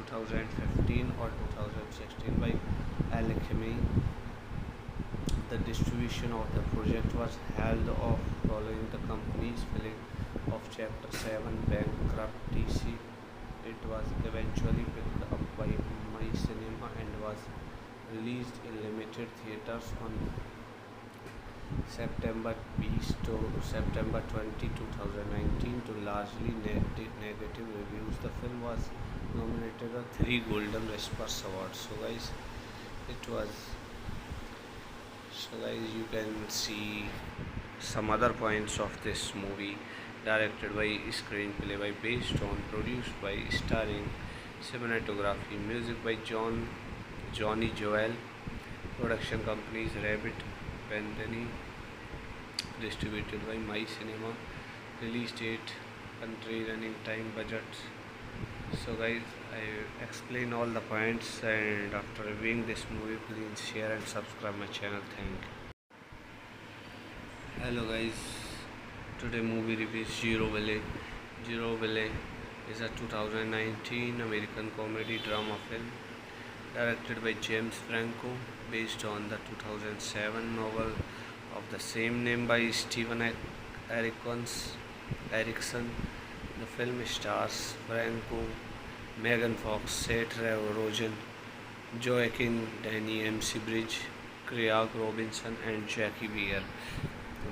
Speaker 1: 2015 or 2016 by Alchemy. The distribution of the project was held off following the company's filing of Chapter 7 bankruptcy. It was eventually picked up by My Cinema and was released in limited theaters on September 20 to September 20, 2019 to largely negative reviews. The film was nominated for 3 Golden Raspberry Awards. It was you can see some other points of this movie. Directed by, screenplay by, based on, produced by, starring, cinematography, music by Johnny Joel, production companies Rabbit Bandani, distributed by My Cinema, release date, country, running time, budget. So guys, I explain all the points, and after reviewing this movie, please share and subscribe my channel. Thank you. Hello guys, today movie review is Zero Valley. Zero Valley is a 2019 American comedy drama film directed by James Franco, based on the 2007 novel of the same name by Stephen Erickson. The film stars Franco, Megan Fox, Seth Rogen, Joaquin Danny, MC Bridge, Craig Robinson, and Jackie Weir.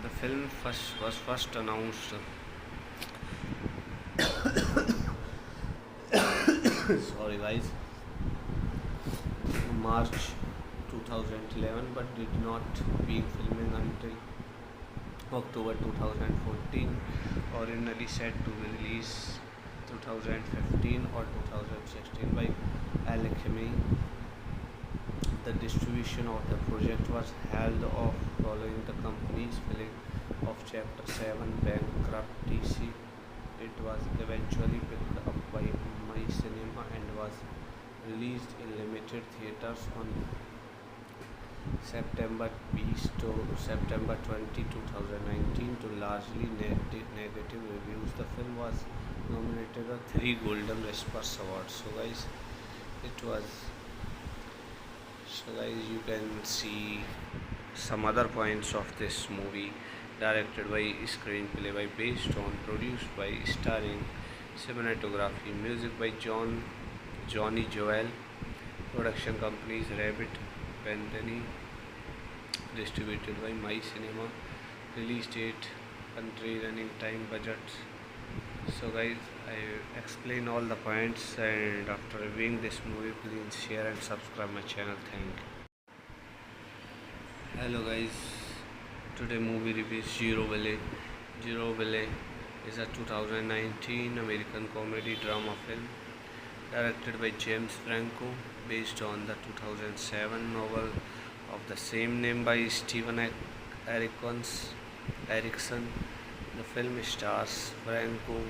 Speaker 1: The film was first announced sorry guys, March 2011, but did not begin filming until October 2014, originally set to be released 2015 or 2016 by Alchemy. The distribution of the project was held off following the company's filing of Chapter 7 bankruptcy. It was eventually picked up by My Cinema and was released in limited theaters on September 20 to September 20, 2019 to largely negative reviews. The film was nominated for 3 Golden Raspberry Awards. You can see some other points of this movie. Directed by, screenplay by, based on, produced by, starring, cinematography, music by Johnny Joel, production companies Rabbit Bandani, distributed by My Cinema, release date, country, running time, budget. So guys, I explain all the points, and after reviewing this movie, please share and subscribe my channel. Thank you. Hello guys, today movie review is Zero Valley. Zero Valley is a 2019 American comedy drama film directed by James Franco, based on the 2007 novel of the same name by Stephen Erickson. The film stars Franco,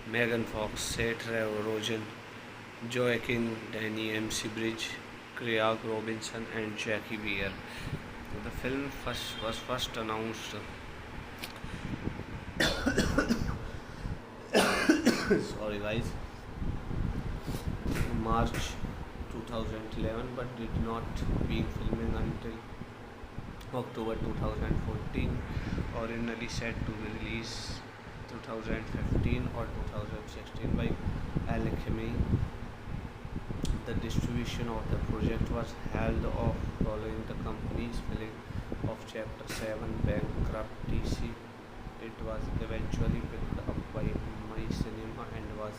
Speaker 1: Megan Fox, Seth Rogen, Joaquin Danny, MC Bridge, Craig Robinson, and Jackie Weir. The film was first announced sorry guys, March 2011, but did not begin filming until October 2014, originally set to be released 2015 or 2016 by Alchemy. The distribution of the project was held off following the company's filing of Chapter 7 bankruptcy. It was eventually picked up by My Cinema and was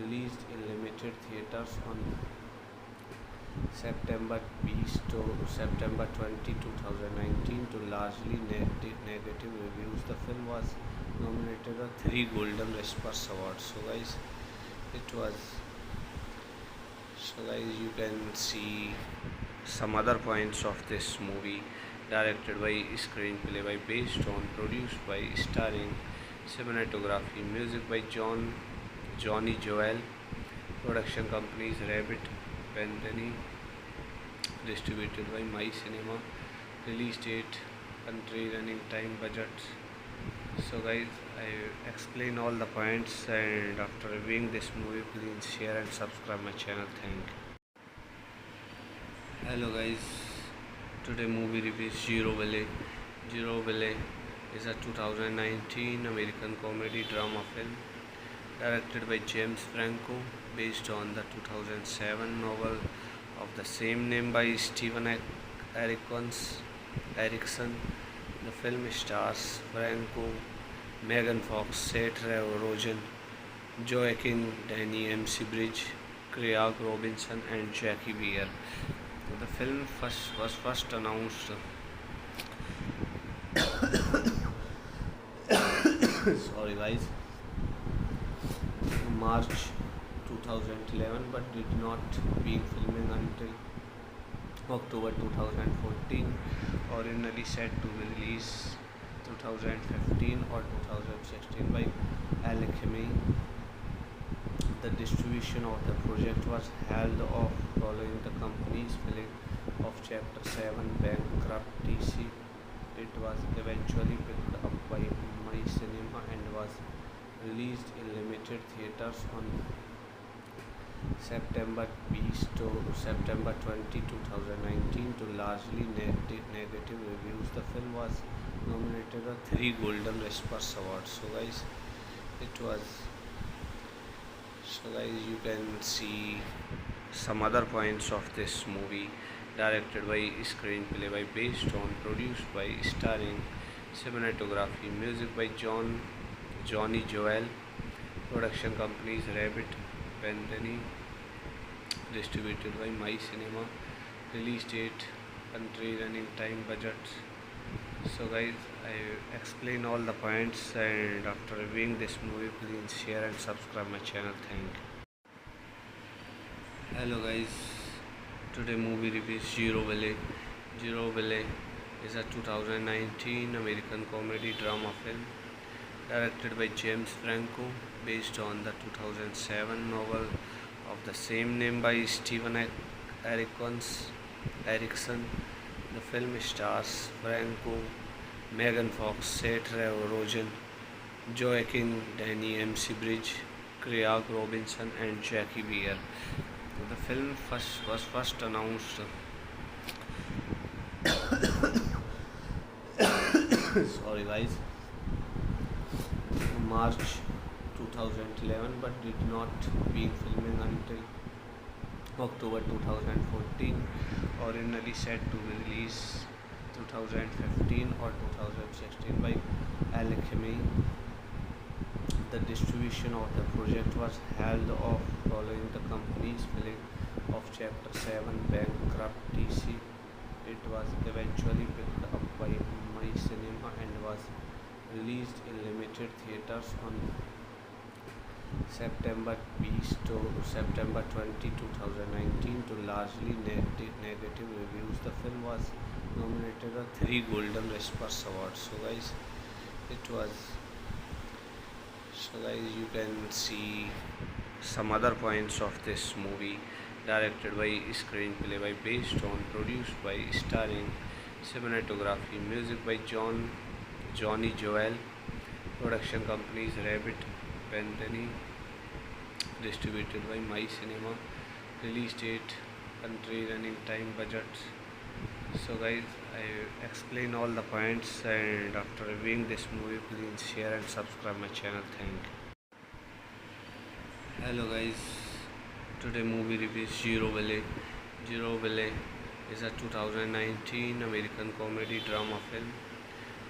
Speaker 1: released in limited theaters on September 20 to September 20, 2019 to largely negative reviews. The film was nominated for 3 Golden Raspberry Awards. You can see some other points of this movie. Directed by, screenplay by, based on, produced by, starring, cinematography, music by Johnny Joel, production companies Rabbit Bandani, distributed by My Cinema, release date, country, running time, budget. So guys, I explain all the points, and after reviewing this movie, please share and subscribe my channel. Thank you. Hello guys, today movie review is Zero Ballet. Zero Ballet is a 2019 American comedy drama film directed by James Franco, based on the 2007 novel of the same name by Erickson. The film stars Franco, Megan Fox, Seth Rogen, Joaquin Danny, MC Bridge, Craig Robinson, and Jackie Weir. The film was first announced sorry guys, March 2011, but did not begin filming until October 2014, originally set to be released 2015 or 2016 by Alchemy. The distribution of the project was held off following the company's filing of Chapter 7 bankruptcy. It was eventually picked up by My Cinema and was released in limited theaters on September 20, 2019 to largely negative reviews. The film was nominated for 3 Golden Raspberry Awards. So guys, you can see some other points of this movie. Directed by, screenplay by, based on, produced by, starring, cinematography, music by Johnny Joel, production companies Rabbit Bethany, distributed by My Cinema, release date, country, running time, budget. So guys, I explain all the points, and after reviewing this movie, please share and subscribe my channel. Thank you. Hello guys, today movie review is Zero Ballet. Zero Ballet is a 2019 American comedy drama film directed by James Franco, based on the 2007 novel of the same name by Erickson. The film stars Franco, Megan Fox, Seth Rogen, Joaquin Danny, MC Bridge, Craig Robinson, and Jackie Weir. The film was first announced sorry guys, March 2011, but did not begin filming until October 2014, originally set to be released 2015 or 2016 by Alchemy. The distribution of the project was held off following the company's filing of Chapter 7 bankruptcy. It was eventually picked up by My Cinema and was released in limited theaters on September 20, 2019 to largely negative reviews. The film was nominated for 3 Golden Raspberry Awards. So guys, you can see some other points of this movie. Directed by, screenplay by, based on, produced by, starring, cinematography, music by Johnny Joel, production companies Rabbit Bethany, distributed by My Cinema, release date, country, running time, budget. So guys, I explain all the points, and after reviewing this movie, please share and subscribe my channel. Thank you. Hello guys, today movie review is Zero Ballet. Zero Ballet is a 2019 American comedy drama film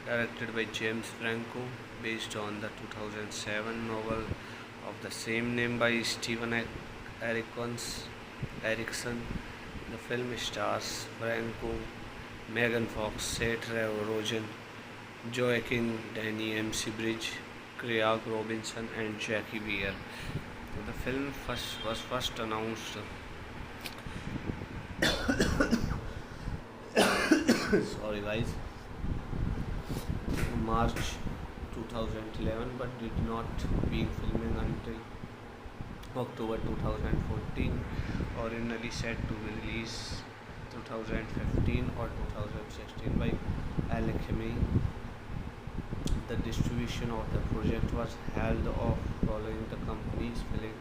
Speaker 1: directed by James Franco, based on the 2007 novel of the same name by Erickson. The film stars Franco, Megan Fox, Seth Rogen, Joaquin Danny, MC Bridge, Craig Robinson, and Jackie Weir. The film was first announced sorry guys, March 2011, but did not begin filming until October 2014, originally set to be released 2015 or 2016 by Alchemy. The distribution of the project was held off following the company's filing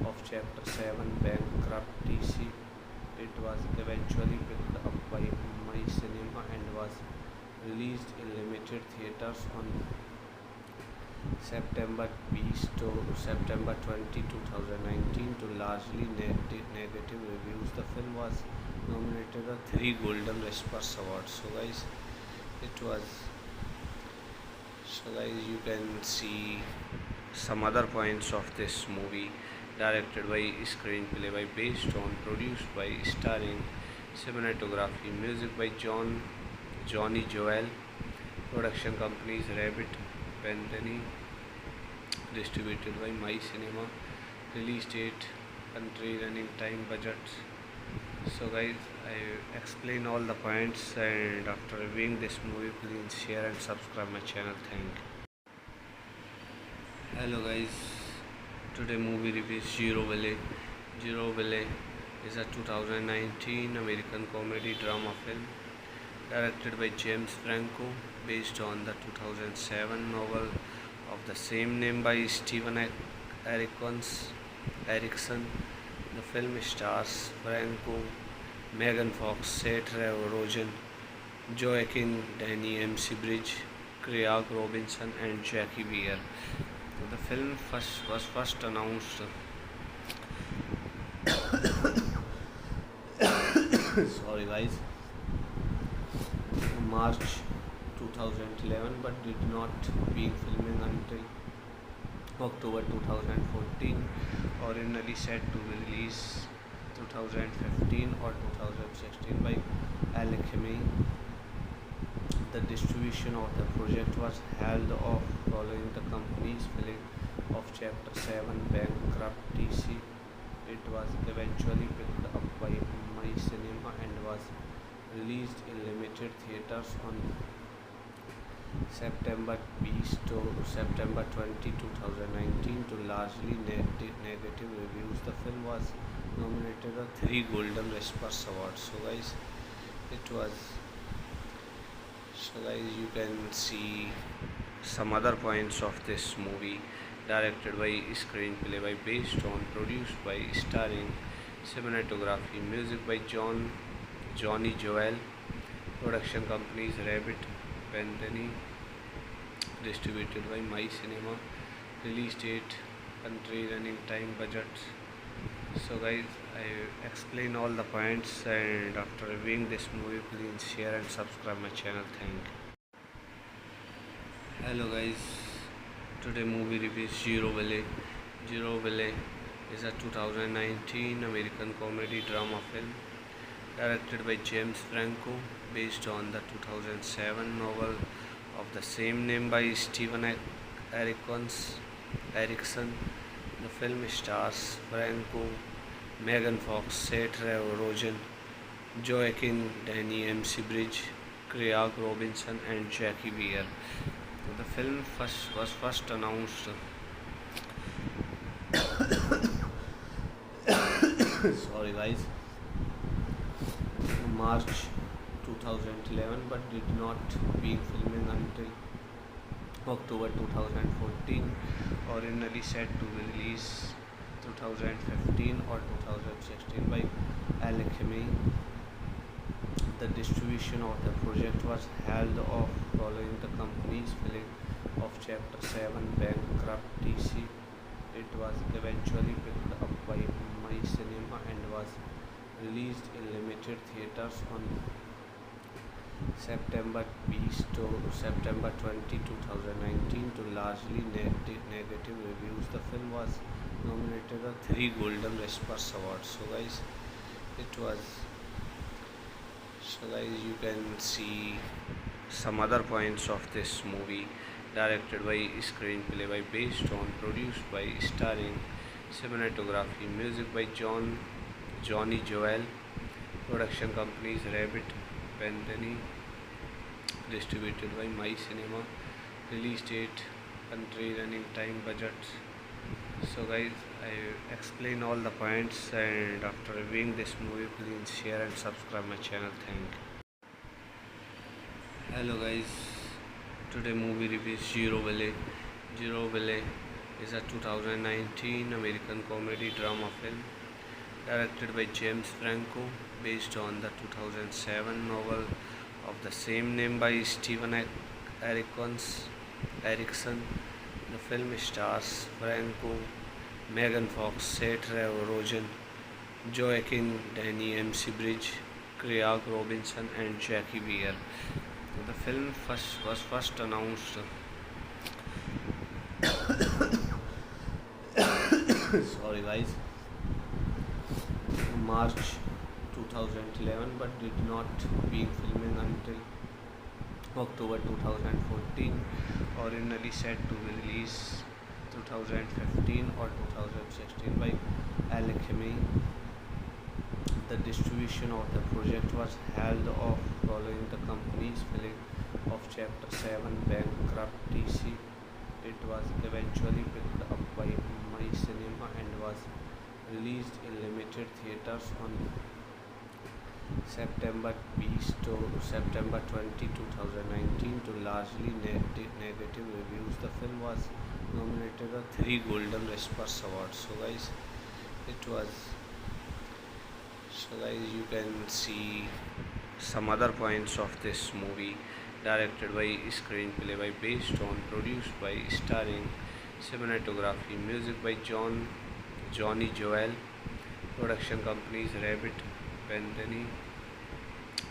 Speaker 1: of Chapter 7 bankruptcy. It was eventually picked up by My Cinema and was released in limited theaters on September 20, 2019 to largely negative reviews. The film was nominated for 3 Golden Raspberry Awards. So guys, you can see some other points of this movie. Directed by, screenplay by, based on, produced by, starring, cinematography, music by Johnny Joel. Production companies Rabbit Penguin. Distributed by My Cinema. Release date, country, running time, budget. So guys, I explain all the points, and after reviewing this movie, please share and subscribe my channel. Thank you. Hello guys, today movie review is Zero Valley. Zero Valley is a 2019 American comedy drama film directed by James Franco, based on the 2007 novel of the same name by Stephen Erickson. The film stars Franco, Megan Fox, Seth Rogen, Joaquin Danny, MC Bridge, Craig Robinson, and Jackie Weir. The film was first announced sorry guys, March 2011, but did not begin filming until October 2014, originally set to be released 2015 or 2016 by Alchemy. The distribution of the project was held off following the company's filing of Chapter 7 bankruptcy. It was eventually picked up by My Cinema and was released in limited theaters on September 20, 2019 to largely negative reviews. The film was nominated for 3 Golden Raspberry Awards. So guys, you can see some other points of this movie. Directed by, screenplay by, based on, produced by, starring, cinematography, music by Johnny Joel. Production companies Rabbit Penguin. Distributed by My Cinema. Release date, country, running time, budget. So guys, I explain all the points, and after reviewing this movie, please share and subscribe my channel. Thank you. Hello guys, today movie review is Zero Valley. Zero Valley is a 2019 American comedy drama film directed by James Franco, based on the 2007 novel of the same name by Stephen Erickson. The film stars Franco, Megan Fox, Seth Rogen, Joaquin Danny, MC Bridge, Craig Robinson, and Jackie Weir. The film was first announced sorry guys, March 2011, but did not begin filming until October 2014, originally set to be released 2015 or 2016 by Alchemy. The distribution of the project was held off following the company's filing of Chapter 7 bankruptcy. It was eventually picked up by My Cinema and was released in limited theaters on September 20, 2019 to largely negative reviews. The film was nominated for 3 Golden Raspberry Awards. So guys, you can see some other points of this movie. Directed by, screenplay by, based on, produced by, starring, cinematography, music by Johnny Joel. Production companies Rabbit Penguin. Distributed by My Cinema. Release date, country, running time, budget. So guys, I explain all the points, and after reviewing this movie, please share and subscribe my channel. Thank you. Hello guys, Today movie reviews Zero Valley. Zero Valley is a 2019 American comedy drama film directed by James Franco, based on the 2007 novel of the same name by Stephen Erickson. The film stars Franco, Megan Fox, Seth Rogen, Joaquin Danny, MC Bridge, Craig Robinson, and Jackie Weir. The film was first announced sorry guys, March 2011, but did not begin filming until October 2014, originally set to be released 2015 or 2016 by Alchemy. The distribution of the project was held off following the company's filing of Chapter 7 bankruptcy. It was eventually picked up by My Cinema and was released in limited theaters on September 20, 2019 to largely negative reviews. The film was nominated for 3 Golden Raspberry Awards. So guys, you can see some other points of this movie. Directed by, screenplay by, based on, produced by, starring, cinematography, music by Johnny Joel, production companies Rabbit Bandani,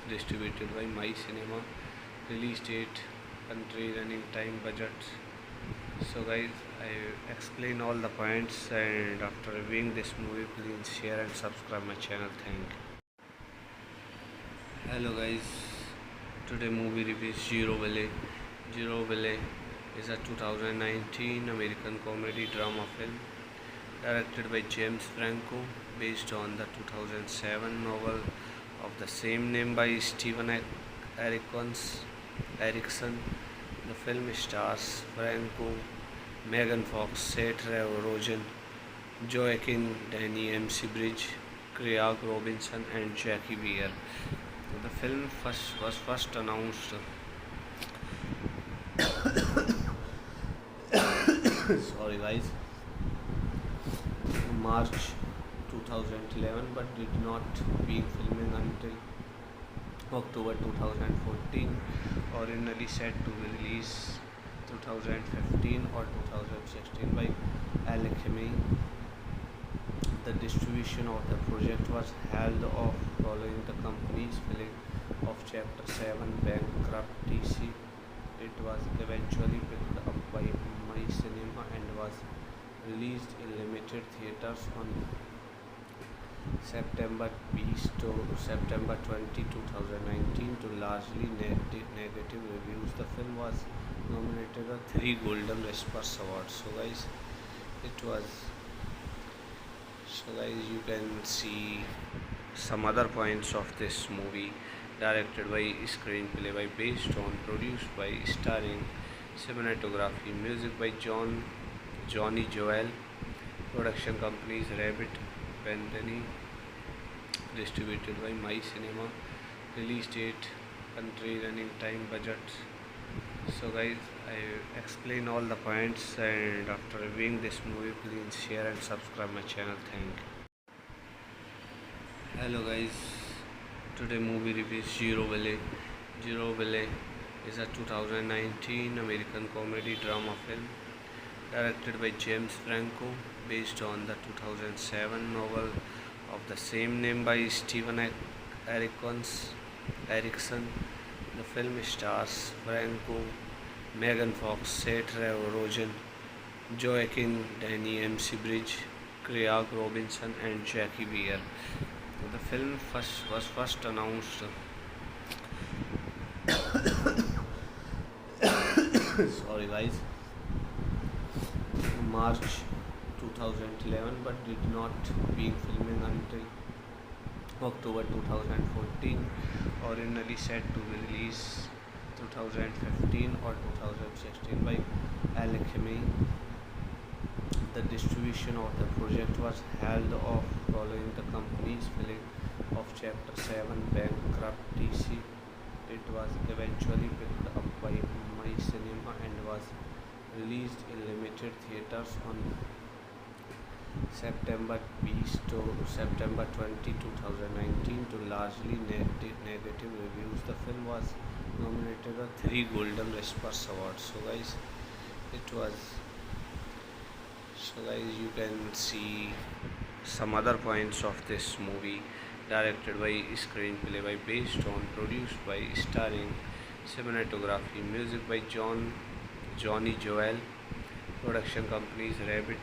Speaker 1: distributed by My Cinema, release date, country, running time, budget. So guys, I explain all the points, and after reviewing this movie, please share and subscribe my channel. Thank you. Hello guys, today movie reviews Zero Valley. Zero Valley is a 2019 American comedy drama film directed by James Franco, based on the 2007 novel of the same name by Stephen Erickson. The film stars Franco, Megan Fox, Seth Rogen, Joaquin Danny, MC Bridge, Craig Robinson, and Jackie Weir. The film was first announced sorry guys, March 2011, but did not begin filming until October 2014, originally set to be released 2015 or 2016 by Alchemy. The distribution of the project was held off following the company's filing of Chapter 7 bankruptcy. It was eventually picked up by My Cinema and was released in limited theaters on September 20, 2019 to largely negative reviews. The film was nominated for 3 Golden Raspberry Awards. So guys, you can see some other points of this movie. Directed by, screenplay by, based on, produced by, starring, cinematography, music by Johnny Joel, production companies Rabbit Bandani, distributed by My Cinema, release date, country, running time, budget. So guys, I explain all the points, and after reviewing this movie, please share and subscribe my channel. Thank you. Hello guys, today movie reviews Zero Valley. Zero Valley is a 2019 American comedy drama film directed by James Franco, based on the 2007 novel of the same name by Stephen Erickson. The film stars Franco, Megan Fox, Seth Rogen, Joaquin Danny, MC Bridge, Craig Robinson, and Jackie Weir. The film was first announced sorry guys, March 2011, but did not begin filming until October 2014, originally set to be released 2015 or 2016 by Alchemy. The distribution of the project was held off following the company's filing of Chapter 7 bankruptcy. It was eventually picked up by My Cinema and was released in limited theaters on September 20 to September 20, 2019 to largely negative reviews. The film was nominated for 3 Golden Raspberry Awards. So guys, you can see some other points of this movie. Directed by, screenplay by, based on, produced by, starring, cinematography, music by Johnny Joel, production companies Rabbit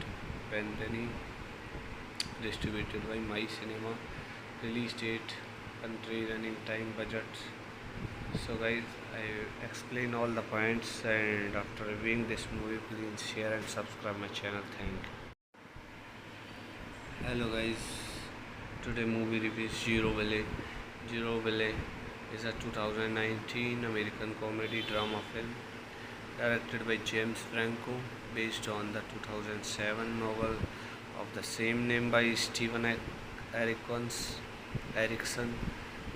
Speaker 1: Penguin, distributed by My Cinema, release date, country, running time, budget. So guys, I explain all the points, and after reviewing this movie, please share and subscribe my channel. Thank you. Hello guys, today movie review is Zero Ballet. Zero Ballet is a 2019 American comedy drama film directed by James Franco, based on the 2007 novel of the same name by Stephen Erickson.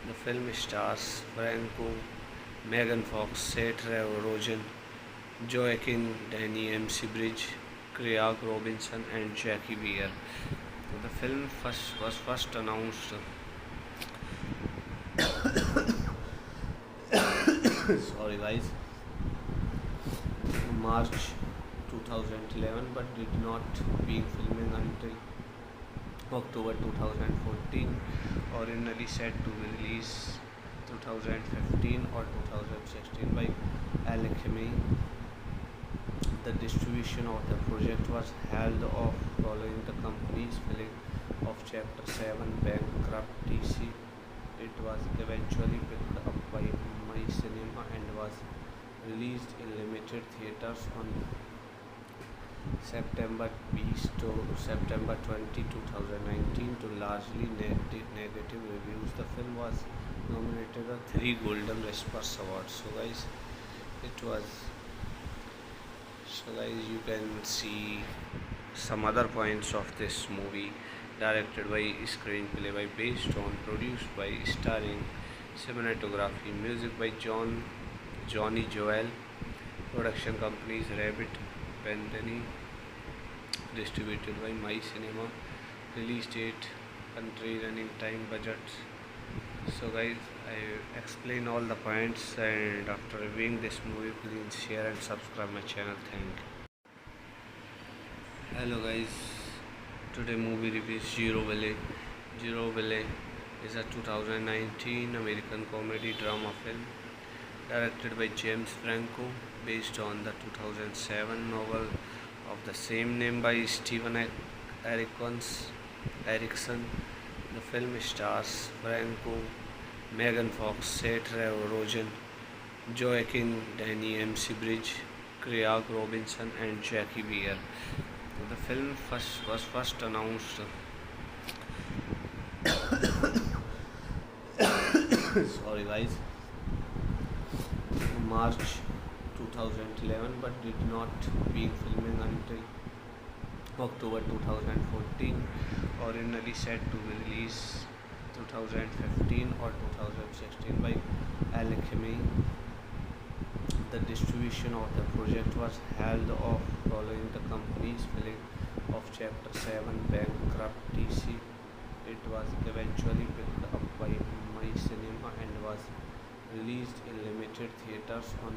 Speaker 1: The film stars Franco, Megan Fox, Seth Rogen, Joaquin Danny, MC Bridge, Craig Robinson, and Jackie Weir. The film was first announced sorry guys, March 2011, but did not begin filming until October 2014, originally set to be released 2015 or 2016 by Alchemy. The distribution of the project was held off following the company's filing of Chapter 7 bankruptcy. It was eventually picked up by My Cinema and was released in limited theaters on September 20 to September 20, 2019 to largely negative reviews. The film was nominated for 3 Golden Raspberry Awards. So guys, you can see some other points of this movie. Directed by, screenplay by, based on, produced by, starring, cinematography, music by Johnny Joel, production companies Rabbit Penguin, distributed by My Cinema, release date, country, running time, budget. So guys, I explain all the points, and after reviewing this movie, please share and subscribe my channel. Thank you. Hello guys, today movie review is Zero Ballet. Zero Ballet is a 2019 American comedy drama film directed by James Franco, based on the 2007 novel of the same name by Stephen Erickson. The film stars Franco, Megan Fox, Seth Rogen, Joaquin Danny, MC Bridge, Craig Robinson, and Jackie Weir. The film was first announced sorry guys, March 2011, but did not begin filming until October 2014, originally set to be released 2015 or 2016 by Alchemy. The distribution of the project was held off following the company's filing of Chapter 7 bankruptcy. It was eventually picked up by My Cinema and was released in limited theaters on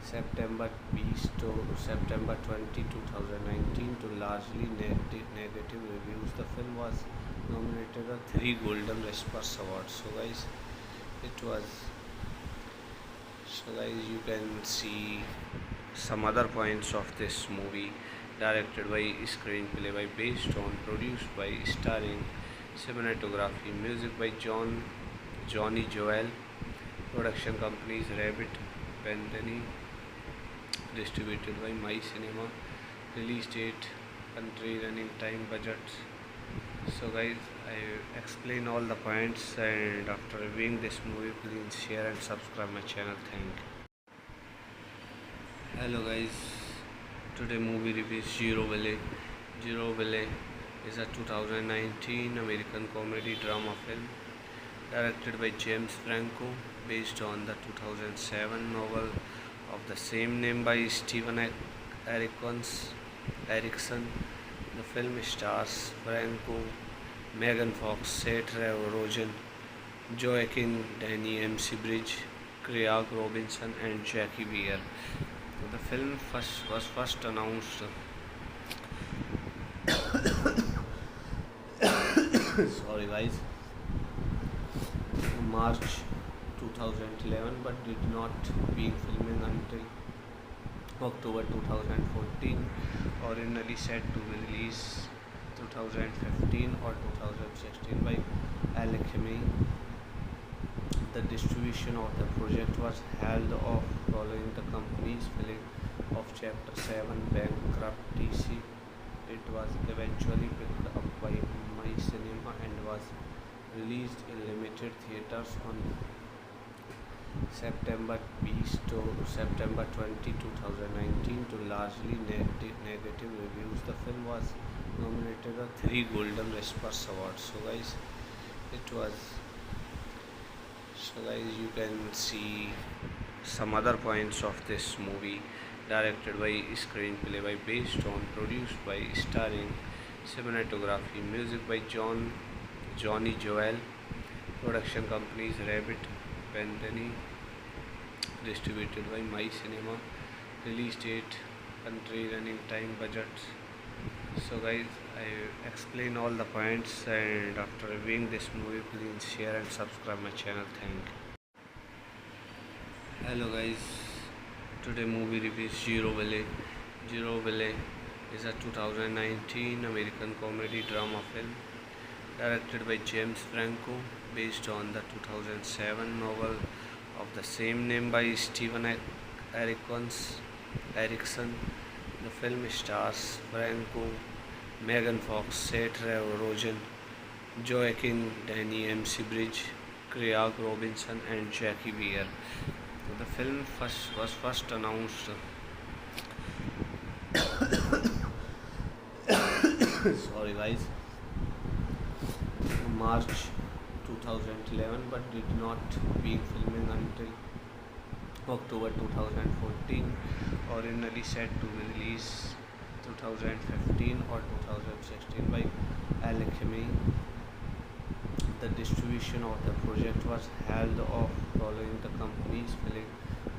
Speaker 1: September 20 to September 20, 2019 to largely negative reviews. The film was nominated for 3 Golden Raspberry Awards. So guys, you can see some other points of this movie. Directed by, screenplay by, based on, produced by, starring, cinematography, music by Johnny Joel, production companies Rabbit Penguin, distributed by My Cinema, release date, country, running time, budget. So guys, I explain all the points, and after reviewing this movie, please share and subscribe my channel. Thank you. Hello guys, today movie review is Zero Ballet. Zero Ballet is a 2019 American comedy drama film directed by James Franco, based on the 2007 novel of the same name by Stephen Erickson. The film stars Franco, Megan Fox, Seth Rogen, Joaquin Danny, MC Bridge, Craig Robinson, and Jackie Weir. The film was first announced sorry guys, March 2011, but did not begin filming until October 2014, originally set to be released 2015 or 2016 by Alchemy. The distribution of the project was held off following the company's filing of Chapter 7 bankruptcy. It was eventually picked up by My Cinema and was released in limited theaters on September 20, 2019 to largely negative reviews. The film was nominated for 3 Golden Raspberry Awards. So guys, you can see some other points of this movie. Directed by, screenplay by, based on, produced by, starring, cinematography, music by Johnny Joel, production companies Rabbit Penny, distributed by My Cinema, release date, country, running time, budget. So guys, I explain all the points, and after reviewing this movie, please share and subscribe my channel. Thank you. Hello guys, today movie review is Zero Valley. Zero Valley is a 2019 American comedy drama film directed by James Franco, based on the 2007 novel of the same name by Stephen Erickson. The film stars Franco, Megan Fox, Seth Rogen, Joaquin Danny, MC Bridge, Craig Robinson, and Jackie Weir. The film was first announced sorry guys, March 2011, but did not begin filming until October 2014, originally set to be released 2015 or 2016 by Alchemy. The distribution of the project was held off following the company's filing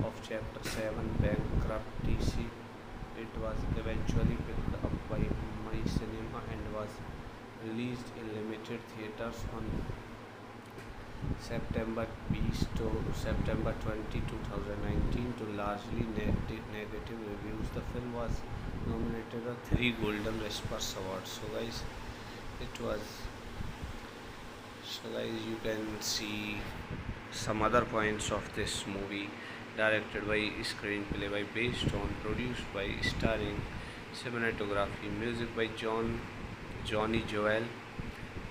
Speaker 1: of Chapter 7 bankruptcy. It was eventually picked up by My Cinema and was released in limited theaters on September 20, 2019 to largely negative reviews. The film was nominated for 3 Golden Raspberry Awards. So guys, you can see some other points of this movie. Directed by, screenplay by, based on, produced by, starring, cinematography, music by Johnny Joel,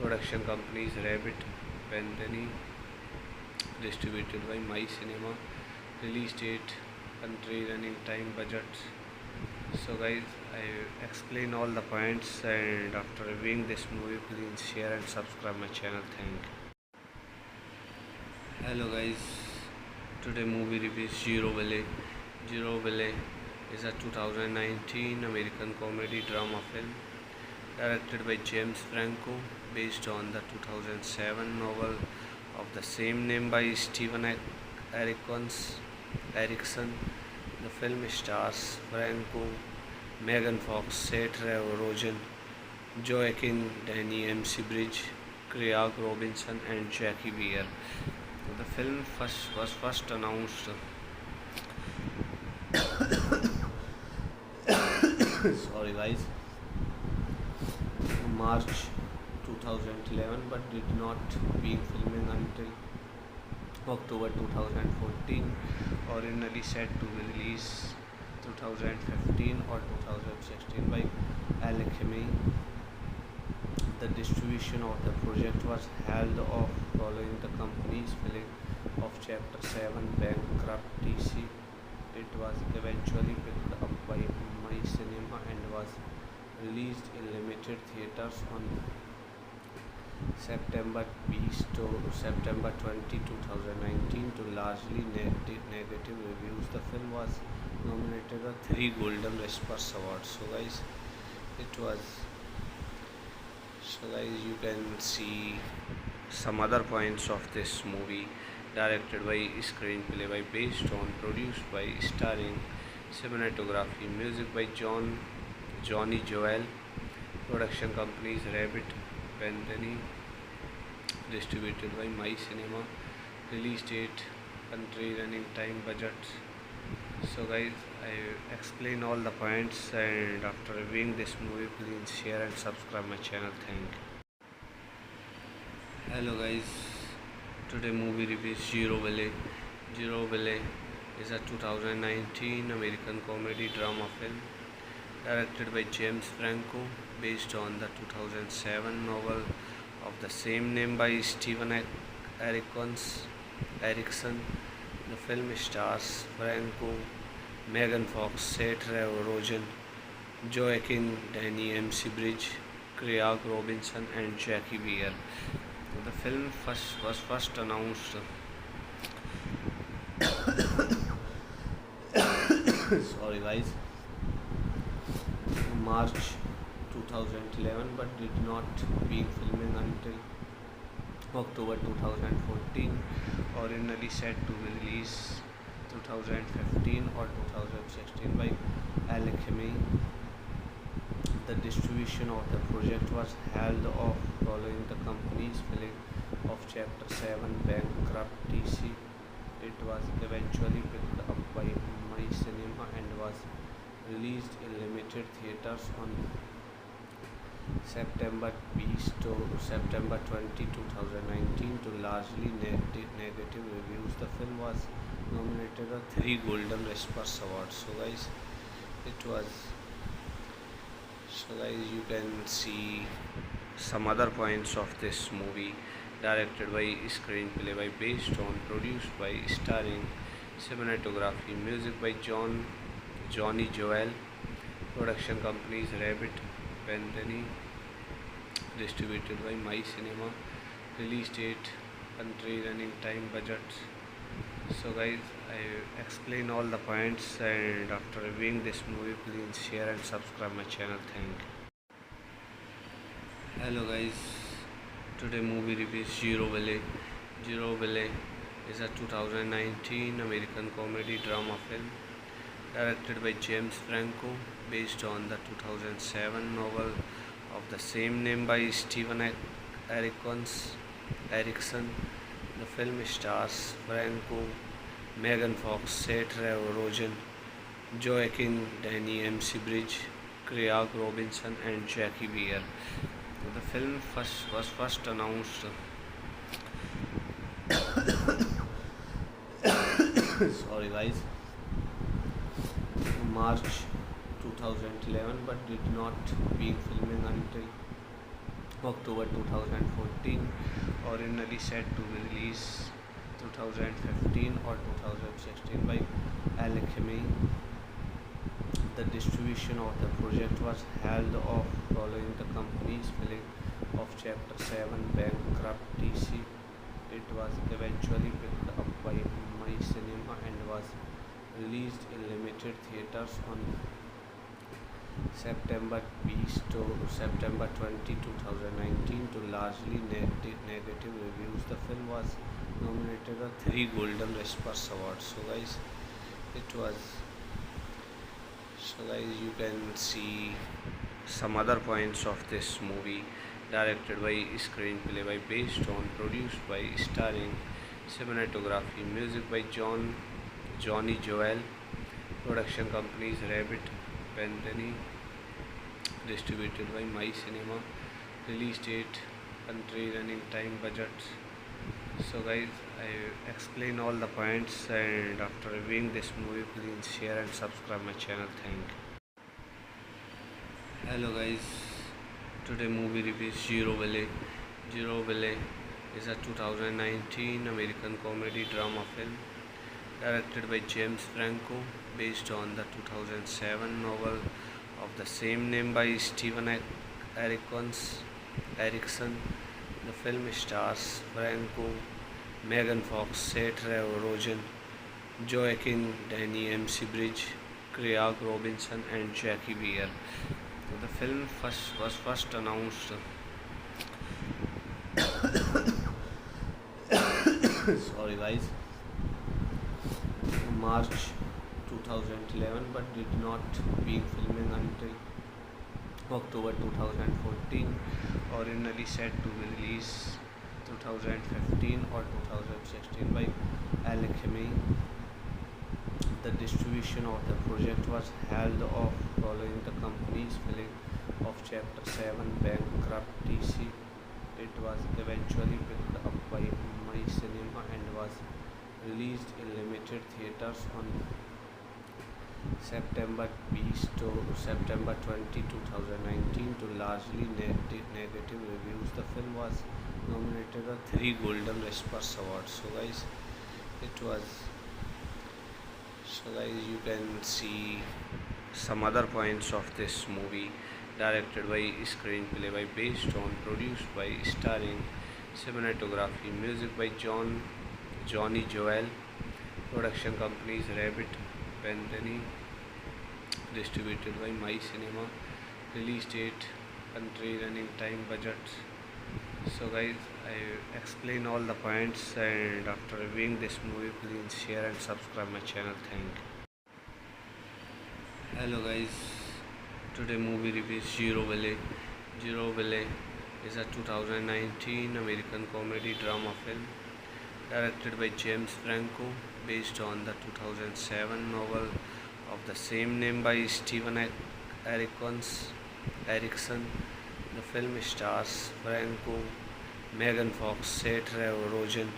Speaker 1: production companies Rabbit Penny, distributed by My Cinema, release date, country, running time, budget. So guys, I explain all the points, and after reviewing this movie, please share and subscribe my channel. Thank you. Hello guys, today movie review is Zero Valley. Zero Valley is a 2019 American comedy drama film directed by James Franco, based on the 2007 novel of the same name by Stephen Erickson. The film stars Franco, Megan Fox, Seth Rogen, Joaquin Danny, MC Bridge, Craig Robinson, and Jackie Weir. The film was first announced sorry guys, March 2011, but did not begin filming until October 2014, originally set to be released 2015 or 2016 by Alchemy. The distribution of the project was held off following the company's filing of Chapter 7 bankruptcy. It was eventually picked up by My Cinema and was released in limited theaters on September 20, 2019 to largely negative reviews. The film was nominated for 3 Golden Raspberry Awards. So guys, you can see some other points of this movie. Directed by, screenplay by, based on, produced by, starring, cinematography, music by Johnny Joel. Production companies Rabbit Penguin. Distributed by My Cinema. Release date, country, running time, budget. So guys, I explain all the points, and after reviewing this movie, please share and subscribe my channel. Thank you. Hello guys, today movie review is Zero Ballet. Zero Ballet is a 2019 American comedy drama film directed by James Franco, based on the 2007 novel of the same name by Stephen Erickson. The film stars Franco, Megan Fox, Seth Rogen, Joaquin Danny, MC Bridge, Craig Robinson, and Jackie Weir. The film was first announced sorry guys, March 2011, but did not begin filming until October 2014, originally set to be released 2015 or 2016 by Alchemy. The distribution of the project was held off following the company's filing of Chapter 7 bankruptcy. It was eventually picked up by My Cinema and was released in limited theaters on September 20, 2019 to largely negative reviews. The film was nominated for 3 Golden Raspberry Awards. So guys, you can see some other points of this movie. Directed by, screenplay by, based on, produced by, starring, cinematography, music by Johnny Joel. Production companies Rabbit Penguin. Distributed by My Cinema. Release date, country, running time, budget. So guys, I explain all the points, and after reviewing this movie, please share and subscribe my channel. Thank you. Hello guys, today movie review is Zero Ballet. Zero Ballet is a 2019 American comedy drama film directed by James Franco, based on the 2007 novel of the same name by Stephen Erickson. The film stars Franco, Megan Fox, Seth Rogen, Joaquin Danny, MC Bridge, Craig Robinson, and Jackie Weir. The film was first announced sorry guys, March 2011, but did not begin filming until October 2014, originally set to be released 2015 or 2016 by Alchemy. The distribution of the project was held off following the company's filing of Chapter 7 bankruptcy. It was eventually picked up by My Cinema and was released in limited theaters on September 20, 2019 to largely negative reviews. The film was nominated for 3 Golden Raspberry Awards. So guys, you can see some other points of this movie. Directed by, screenplay by, based on, produced by, starring, cinematography, music by Johnny Joel. Production companies Rabbit Penguin. Distributed by My Cinema. Release date, country, running time, budget. So guys, I explain all the points, and after reviewing this movie, please share and subscribe my channel. Thank you. Hello guys, today movie review is Zero Ballet. Zero Ballet is a 2019 American comedy drama film directed by James Franco, based on the 2007 novel of the same name by Stephen Erickson. The film stars Franco, Megan Fox, Seth Rogen, Joaquin Danny, MC Bridge, Craig Robinson, and Jackie Weir. The film was first announced sorry guys, March 2011, but did not begin filming until October 2014, originally set to be released 2015 or 2016 by Alchemy. The distribution of the project was held off following the company's filing of Chapter 7 bankruptcy. It was eventually picked up by My Cinema and was released in limited theaters on September 20, 2019 to largely negative reviews. The film was nominated for 3 Golden Raspberry Awards. It was you can see some other points of this movie. Directed by, screenplay by, based on, produced by, starring, cinematography, music by Johnny Joel, production companies Rabbit Penny, distributed by My Cinema, release date, country, running time, budget. So guys, I explain all the points, and after reviewing this movie, please share and subscribe my channel. Thank you. Hello guys, today movie review is Zero Valley. Zero Valley is a 2019 American comedy drama film directed by James Franco, based on the 2007 novel of the same name by Stephen Erickson. The film stars Franco, Megan Fox, Seth Rogen,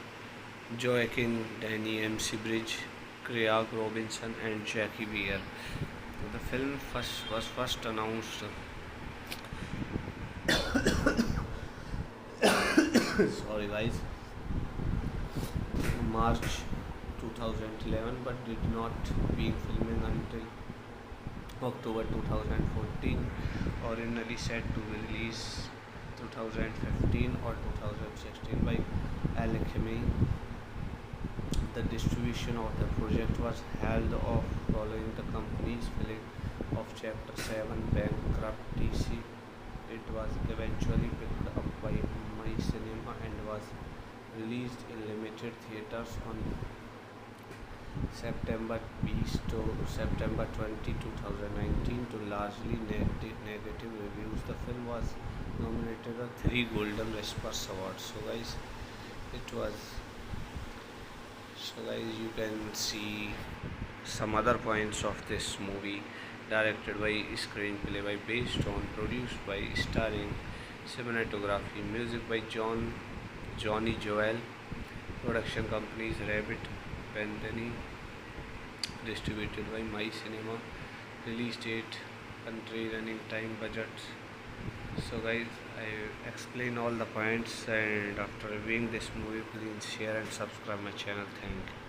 Speaker 1: Joaquin Danny, MC Bridge, Craig Robinson, and Jackie Weir. The film was first announced sorry guys, March 2011, but did not begin filming until October 2014, originally set to be released 2015 or 2016 by Alchemy. The distribution of the project was held off following the company's filing of Chapter 7 bankruptcy. It was eventually picked up by My Cinema and was released in limited theaters on September 20, 2019 to largely negative reviews. The film was nominated for 3 Golden Raspberry Awards. You can see some other points of this movie. Directed by, screenplay by, based on, produced by, starring, cinematography, music by Johnny Joel, production companies Rabbit Penny, distributed by My Cinema, release date, country, running time, budget. So guys, I explain all the points, and after reviewing this movie, please share and subscribe my channel. Thank you.